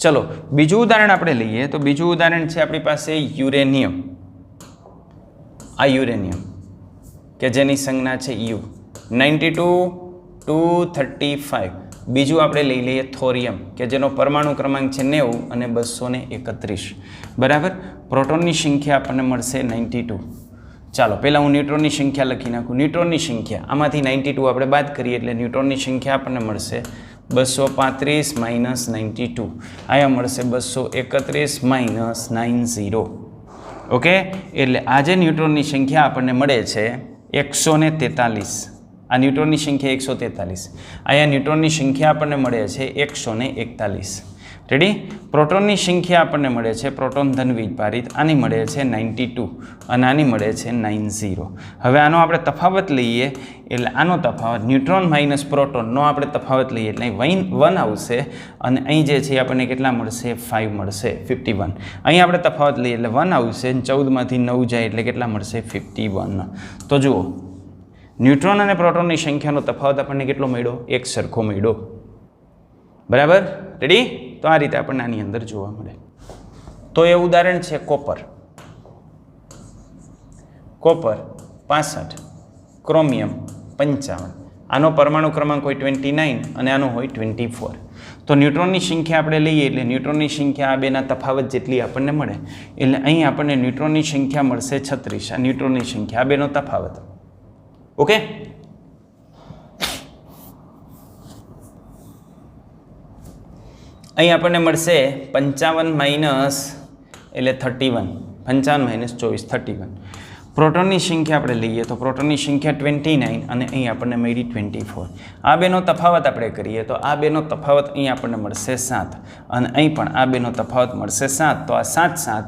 ચલો બીજું ઉદાહરણ આપણે લઈએ તો બીજું ઉદાહરણ છે આપણી પાસે યુરેનિયમ. આ યુરેનિયમ કે જેની સંજ્ઞા છે U 92 235. બીજું આપણે લઈ લઈએ થોરિયમ કે જેનો પરમાણુ ક્રમાંક છે 90 અને 231 બરાબર. પ્રોટોનની સંખ્યા આપણને મળશે 92. ચાલો પહેલાં હું ન્યુટ્રોનની સંખ્યા લખી નાખું. ન્યુટ્રોનની સંખ્યા આમાંથી 92 આપણે બાદ કરીએ એટલે ન્યુટ્રોનની સંખ્યા આપણને મળશે 235 માઇનસ 92. અહીંયા મળશે 231 માઇનસ 90. ઓકે, એટલે આ જે ન્યુટ્રોનની સંખ્યા આપણને મળે છે 143. આ ન્યુટ્રોનની સંખ્યા 143. અહીંયા ન્યુટ્રોનની સંખ્યા આપણને મળે છે 141. રેડી. પ્રોટોનની સંખ્યા આપણને મળે છે, પ્રોટોન ધન વીજભારિત, આની મળે છે 92 અને આની મળે છે 90. હવે આનો આપણે તફાવત લઈએ એટલે આનો તફાવત ન્યુટ્રોન માઇનસ પ્રોટોનનો આપણે તફાવત લઈએ એટલે 1 આવશે અને અહીં જે છે આપણને કેટલા મળશે? 5 મળશે, 51. અહીં આપણે તફાવત લઈએ એટલે 1 આવશે, 14માંથી 9 જાય એટલે કેટલા મળશે? 51. તો જુઓ ન્યુટ્રોન અને પ્રોટોનની સંખ્યાનો તફાવત આપણને કેટલો મળ્યો? એક સરખો મળ્યો બરાબર. રેડી. તો આ રીતે આપણને આની અંદર જોવા મળે. તો એ ઉદાહરણ છે કોપર 65, ક્રોમિયમ 55. આનો પરમાણુ ક્રમાંક હોય 29 અને આનો હોય 24. તો ન્યુટ્રોનની સંખ્યા આપણે લઈએ એટલે ન્યુટ્રોનની સંખ્યા આ બેના તફાવત જેટલી આપણને મળે એટલે અહીં આપણને ન્યુટ્રોનની સંખ્યા મળશે 36. આ ન્યુટ્રોનની સંખ્યા આ બેનો તફાવત. ઓકે. અહીં આપણને મળશે 55 માઇનસ એટલે 31. 55 માઇનસ 24 31. પ્રોટોનની સંખ્યા આપણે લઈએ તો પ્રોટોનની સંખ્યા 29 અને અહીં આપણને મળી 24. આ બેનો તફાવત આપણે કરીએ તો આ બેનો તફાવત અહીં આપણને મળશે 7 અને અહીં પણ આ બેનો તફાવત મળશે 7. તો આ 7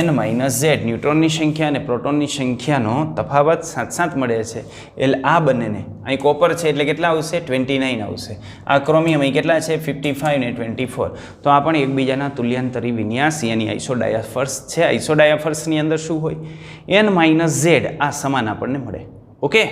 n માઇનસ ઝેડ ન્યુટ્રોનની સંખ્યા અને પ્રોટોનની સંખ્યાનો તફાવત 7 મળે છે એટલે આ બંનેને અહીં કોપર છે એટલે કેટલા આવશે? 29 આવશે. આ ક્રોમિયમ અહીં કેટલા છે? 55 ને 24. તો આ પણ એકબીજાના તુલ્યાંતરી વિન્યાસ યાની આઇસોડાયફર્સ છે. આઇસોડાયફર્સની અંદર શું હોય? n માઇનસ ઝેડ આ સમાન આપણને મળે. ઓકે.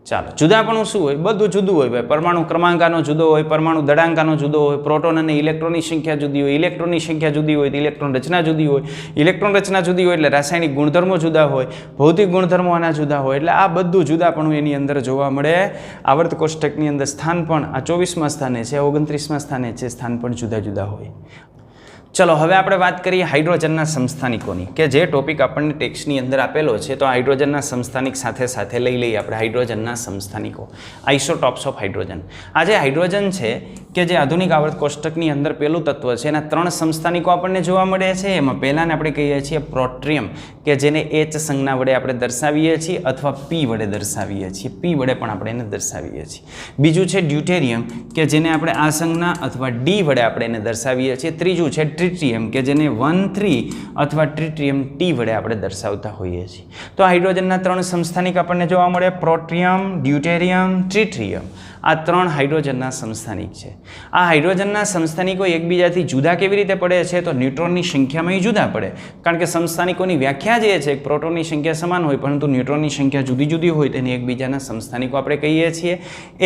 ચાલો જુદાપણું શું હોય? બધું જુદું હોય ભાઈ. પરમાણુ ક્રમાંકાનો જુદો હોય, પરમાણુ દળાંકાનો જુદો હોય, પ્રોટોન અને ઇલેક્ટ્રોનની સંખ્યા જુદી હોય, ઇલેક્ટ્રોનની સંખ્યા જુદી હોય તો ઇલેક્ટ્રોન રચના જુદી હોય, ઇલેક્ટ્રોન રચના જુદી હોય એટલે રાસાયણિક ગુણધર્મો જુદા હોય, ભૌતિક ગુણધર્મો આના જુદા હોય એટલે આ બધું જુદાપણું એની અંદર જોવા મળે. આવર્ત કોષ્ટકની અંદર સ્થાન પણ આ 24માં સ્થાને છે, 29માં સ્થાને છે, સ્થાન પણ જુદા જુદા હોય. ચલો હવે આપણે વાત કરીએ હાઇડ્રોજનના સમસ્થાનિકોની કે જે ટોપિક આપણને ટેક્સ્ટની અંદર આપેલો છે. તો હાઇડ્રોજનના સમસ્થાનિક સાથે લઈ લઈએ આપણે હાઇડ્રોજનના સમસ્થાનિકો, આઇસોટોપ્સ ઓફ હાઇડ્રોજન. આ જે હાઇડ્રોજન છે કે જે આધુનિક આવર્ત કોષ્ટકની અંદર પહેલું તત્વ છે એના 3 સમસ્થાનિકો આપણને જોવા મળે છે. એમાં પહેલાને આપણે કહીએ છીએ પ્રોટ્રિયમ કે જેને H સંજ્ઞા વડે આપણે દર્શાવીએ છીએ અથવા P વડે દર્શાવીએ છીએ. P વડે પણ આપણે એને દર્શાવીએ છીએ. બીજું છે ડ્યુટેરિયમ કે જેને આપણે આ સંજ્ઞા અથવા D વડે આપણે એને દર્શાવીએ છીએ. ત્રીજું છે ટ્રિટિયમ કે જેને 1,3 અથવા ટ્રિટિયમ T વડે આપણે દર્શાવતા હોઈએ છીએ. તો હાઇડ્રોજનના 3 સમસ્થાનિક આપણને જોવા મળે: પ્રોટ્રિયમ, ડ્યુટેરિયમ, ટ્રિટિયમ. આ 3 હાઇડ્રોજનના સમસ્થાનિક છે. આ હાઇડ્રોજનના સમસ્થાનિકો એકબીજાથી જુદા કેવી રીતે પડે છે? તો ન્યુટ્રોનની સંખ્યામાં જુદા પડે, કારણ કે સમસ્થાનિકોની વ્યાખ્યા જે છે પ્રોટોનની સંખ્યા સમાન હોય પરંતુ ન્યુટ્રોનની સંખ્યા જુદી જુદી હોય તેને એકબીજાના સમસ્થાનિકો આપણે કહીએ છીએ.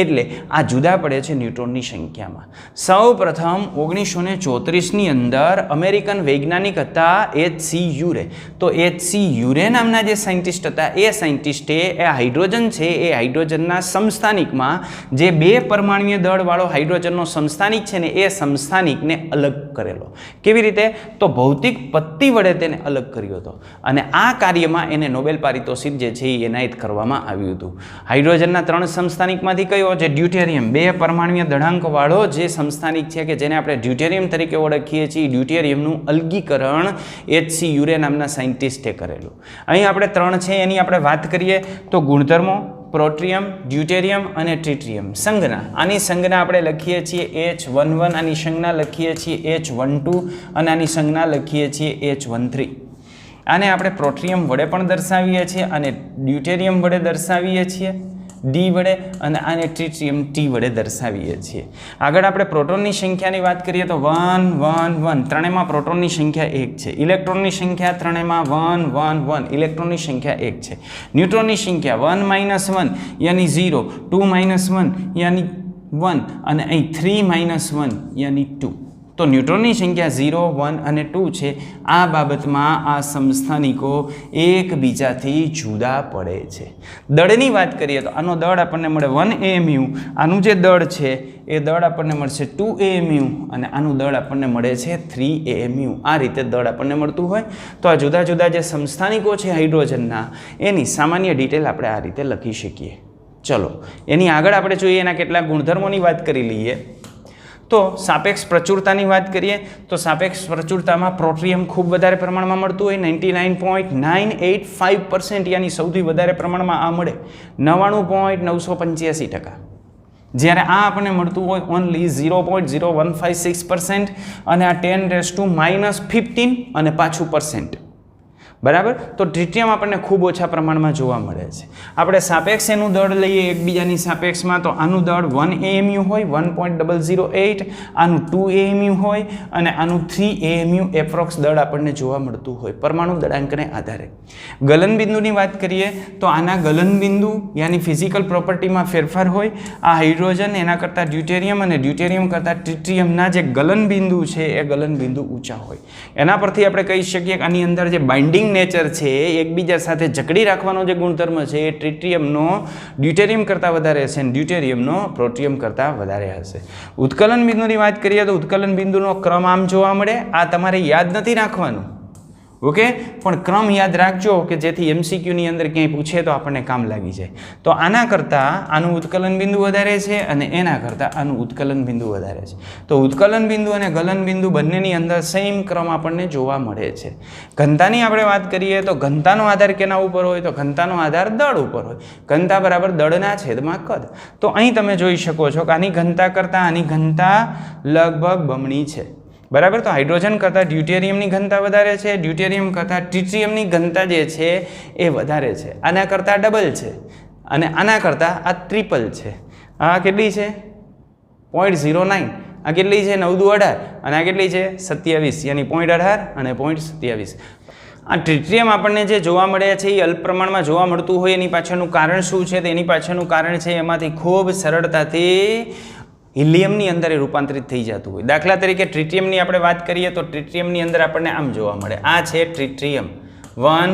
એટલે આ જુદા પડે છે ન્યુટ્રોનની સંખ્યામાં. સૌ પ્રથમ 1934ની અંદર અમેરિકન વૈજ્ઞાનિક હતા H.C. યુરે. તો H.C. યુરે નામના જે સાયન્ટિસ્ટ હતા એ સાયન્ટિસ્ટે એ હાઇડ્રોજન છે એ હાઇડ્રોજનના સમસ્થાનિકમાં જે 2 પરમાણુય દળવાળો હાઇડ્રોજનનો સમસ્થાનિક છે ને એ સમસ્થાનિકને અલગ કરેલો. કેવી રીતે? તો ભૌતિક પદ્ધતિ વડે તેને અલગ કર્યો હતો અને આ કાર્યમાં એને નોબેલ પારિતોષિક જે છે એ એનાયત કરવામાં આવ્યું હતું. હાઇડ્રોજનના 3 સમસ્થાનિકમાંથી કયો? જે ડ્યુટેરિયમ, 2 પરમાણુય દળાંકવાળો જે સમસ્થાનિક છે કે જેને આપણે ડ્યુટેરિયમ તરીકે ઓળખીએ છીએ, ડ્યુટેરિયમનું અલગીકરણ H.C. યુરે નામના સાયન્ટિસ્ટે કરેલું. અહીં આપણે 3 છે એની આપણે વાત કરીએ તો ગુણધર્મો પ્રોટ્રિયમ, ડ્યુટેરિયમ અને ટ્રિટિયમ. સંજ્ઞા, આની સંજ્ઞા આપણે લખીએ છીએ H11, આની સંજ્ઞા લખીએ છીએ H12 અને આની સંજ્ઞા લખીએ છીએ H13. આને આપણે પ્રોટ્રિયમ વડે પણ દર્શાવીએ છીએ અને ડ્યુટેરિયમ વડે દર્શાવીએ છીએ D વડે અને આને ટ્રિટિયમ T વડે દર્શાવીએ છીએ. આગળ આપણે પ્રોટોનની સંખ્યાની વાત કરીએ તો 1 1 1 ત્રણેયમાં પ્રોટોનની સંખ્યા 1 છે. ઇલેક્ટ્રોનની સંખ્યા ત્રણેયમાં 1 1 1 ઇલેક્ટ્રોનની સંખ્યા 1 છે. ન્યુટ્રોનની સંખ્યા 1 - 1 યાની 0, 2 - 1 યાની 1 અને અહીં 3 - 1 યાની 2. તો ન્યુટ્રોનની સંખ્યા 0, 1 અને 2 છે. આ બાબતમાં આ સમસ્થાનિકો એકબીજાથી જુદા પડે છે. દળની વાત કરીએ તો આનો દળ આપણને મળે 1 AMU, આનું જે દળ છે એ દળ આપણને મળશે 2 AMU અને આનું દળ આપણને મળે છે 3 AMU. આ રીતે દળ આપણને મળતું હોય તો આ જુદા જુદા જે સમસ્થાનિકો છે હાઇડ્રોજનના એની સામાન્ય ડિટેલ આપણે આ રીતે લખી શકીએ. ચલો એની આગળ આપણે જોઈએ એના કેટલાક ગુણધર્મોની વાત કરી લઈએ. તો સાપેક્ષ પ્રચુરતાની વાત કરીએ તો સાપેક્ષ પ્રચુરતામાં પ્રોટ્રિયમ ખૂબ વધારે પ્રમાણમાં મળતું હોય 99.985%, યાની સૌથી વધારે પ્રમાણમાં આ મળે 99.985%. જ્યારે આ આપણને મળતું હોય ઓનલી 0.0156% અને આ 10⁻⁻15 અને પાછું %. બરાબર. તો ટ્રિટિયમ આપણને ખૂબ ઓછા પ્રમાણમાં જોવા મળે છે. આપણે સાપેક્ષ એનું દળ લઈએ એકબીજાની સાપેક્ષમાં તો આનું દળ 1 AMU હોય 1.008, આનું 2 AMU હોય અને આનું 3 AMU એપ્રોક્સ દળ આપણને જોવા મળતું હોય પરમાણુ દળાંકને આધારે. ગલનબિંદુની વાત કરીએ તો આના ગલનબિંદુ યાની ફિઝિકલ પ્રોપર્ટીમાં ફેરફાર હોય. આ હાઇડ્રોજન એના કરતાં ડ્યુટેરિયમ અને ડ્યુટેરિયમ કરતાં ટ્રિટિયમના જે ગલનબિંદુ છે એ ગલનબિંદુ ઊંચા હોય. એના પરથી આપણે કહી શકીએ કે આની અંદર જે બાઇન્ડિંગ નેચર છે એકબીજા સાથે જકડી રાખવાનો જે ગુણધર્મ છે એ ટ્રિટિયમનો ડ્યુટેરિયમ કરતાં વધારે હશે અને ડ્યુટેરિયમનો પ્રોટિયમ કરતાં વધારે હશે. ઉત્કલન બિંદુની વાત કરીએ તો ઉત્કલન બિંદુનો ક્રમ આમ જોવા મળે. આ તમારે યાદ નથી રાખવાનું, ઓકે, પણ ક્રમ યાદ રાખજો કે જેથી MCQની અંદર ક્યાંય પૂછે તો આપણને કામ લાગી જાય. તો આના કરતાં આનું ઉત્કલન બિંદુ વધારે છે અને એના કરતાં આનું ઉત્કલન બિંદુ વધારે છે. તો ઉત્કલન બિંદુ અને ગલન બિંદુ બંનેની અંદર સેમ ક્રમ આપણને જોવા મળે છે. ઘનતાની આપણે વાત કરીએ તો ઘનતાનો આધાર કેના ઉપર હોય? તો ઘનતાનો આધાર દળ ઉપર હોય. ઘનતા બરાબર દળના છેદમાં કદ. તો અહીં તમે જોઈ શકો છો કે આની ઘનતા કરતાં આની ઘનતા લગભગ બમણી છે. બરાબર. તો હાઇડ્રોજન કરતાં ડ્યુટેરિયમની ઘનતા વધારે છે, ડ્યુટેરિયમ કરતાં ટ્રિટિયમની ઘનતા જે છે એ વધારે છે. આના કરતાં ડબલ છે અને આના કરતાં આ ટ્રિપલ છે. આ કેટલી છે? 0.09. આ કેટલી છે? 9 દુ 18 અને આ કેટલી છે? 27, યાની 0.18 અને 0.27. આ ટ્રિટિયમ આપણને જે જોવા મળે છે એ અલ્પ પ્રમાણમાં જોવા મળતું હોય એની પાછળનું કારણ શું છે? તો એની પાછળનું કારણ છે એમાંથી ખૂબ સરળતાથી હિલિયમની અંદર એ રૂપાંતરિત થઈ જતું હોય. દાખલા તરીકે ટ્રિટિયમની આપણે વાત કરીએ તો ટ્રિટિયમની અંદર આપણને આમ જોવા મળે. આ છે ટ્રિટિયમ 1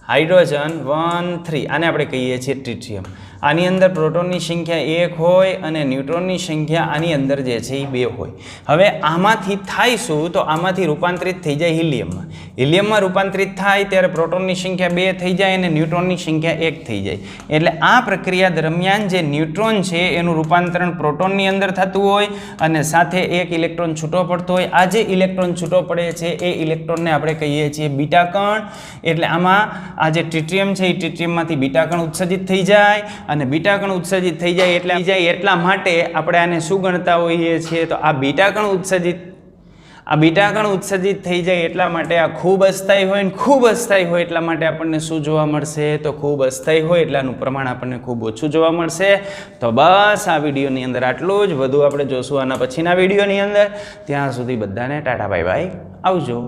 હાઇડ્રોજન 1 3, આને આપણે કહીએ છીએ ટ્રિટિયમ. આની અંદર પ્રોટોનની સંખ્યા 1 હોય અને ન્યુટ્રોનની સંખ્યા આની અંદર જે છે એ 2 હોય. હવે આમાંથી થાય શું? તો આમાંથી રૂપાંતરિત થઈ જાય હિલિયમમાં. હિલિયમમાં રૂપાંતરિત થાય ત્યારે પ્રોટોનની સંખ્યા 2 થઈ જાય અને ન્યુટ્રોનની સંખ્યા 1 થઈ જાય. એટલે આ પ્રક્રિયા દરમિયાન જે ન્યુટ્રોન છે એનું રૂપાંતરણ પ્રોટોનની અંદર થતું હોય અને સાથે એક ઇલેક્ટ્રોન છૂટો પડતો હોય. આ જે ઇલેક્ટ્રોન છૂટો પડે છે એ ઇલેક્ટ્રોનને આપણે કહીએ છીએ બીટા કણ. એટલે આમાં આ જે ટ્રિટિયમ છે એ ટ્રિટિયમમાંથી બીટા કણ ઉત્સર્જિત થઈ જાય અને બીટા કણ ઉત્સર્જિત થઈ જાય એટલા માટે આપણે આને શું ગણતા હોઈએ છીએ? તો આ બીટા કણ ઉત્સર્જિત આ બીટા કણ ઉત્સર્જિત થઈ જાય એટલા માટે આ ખૂબ અસ્થાયી હોય ને ખૂબ અસ્થાયી હોય એટલા માટે આપણને શું જોવા મળશે? તો ખૂબ અસ્થાયી હોય એટલે આનું પ્રમાણ આપણને ખૂબ ઓછું જોવા મળશે. તો બસ આ વિડીયોની અંદર આટલું જ. વધુ આપણે જોશું આના પછીના વિડીયોની અંદર. ત્યાં સુધી બધાને ટાટા બાય બાય, આવજો.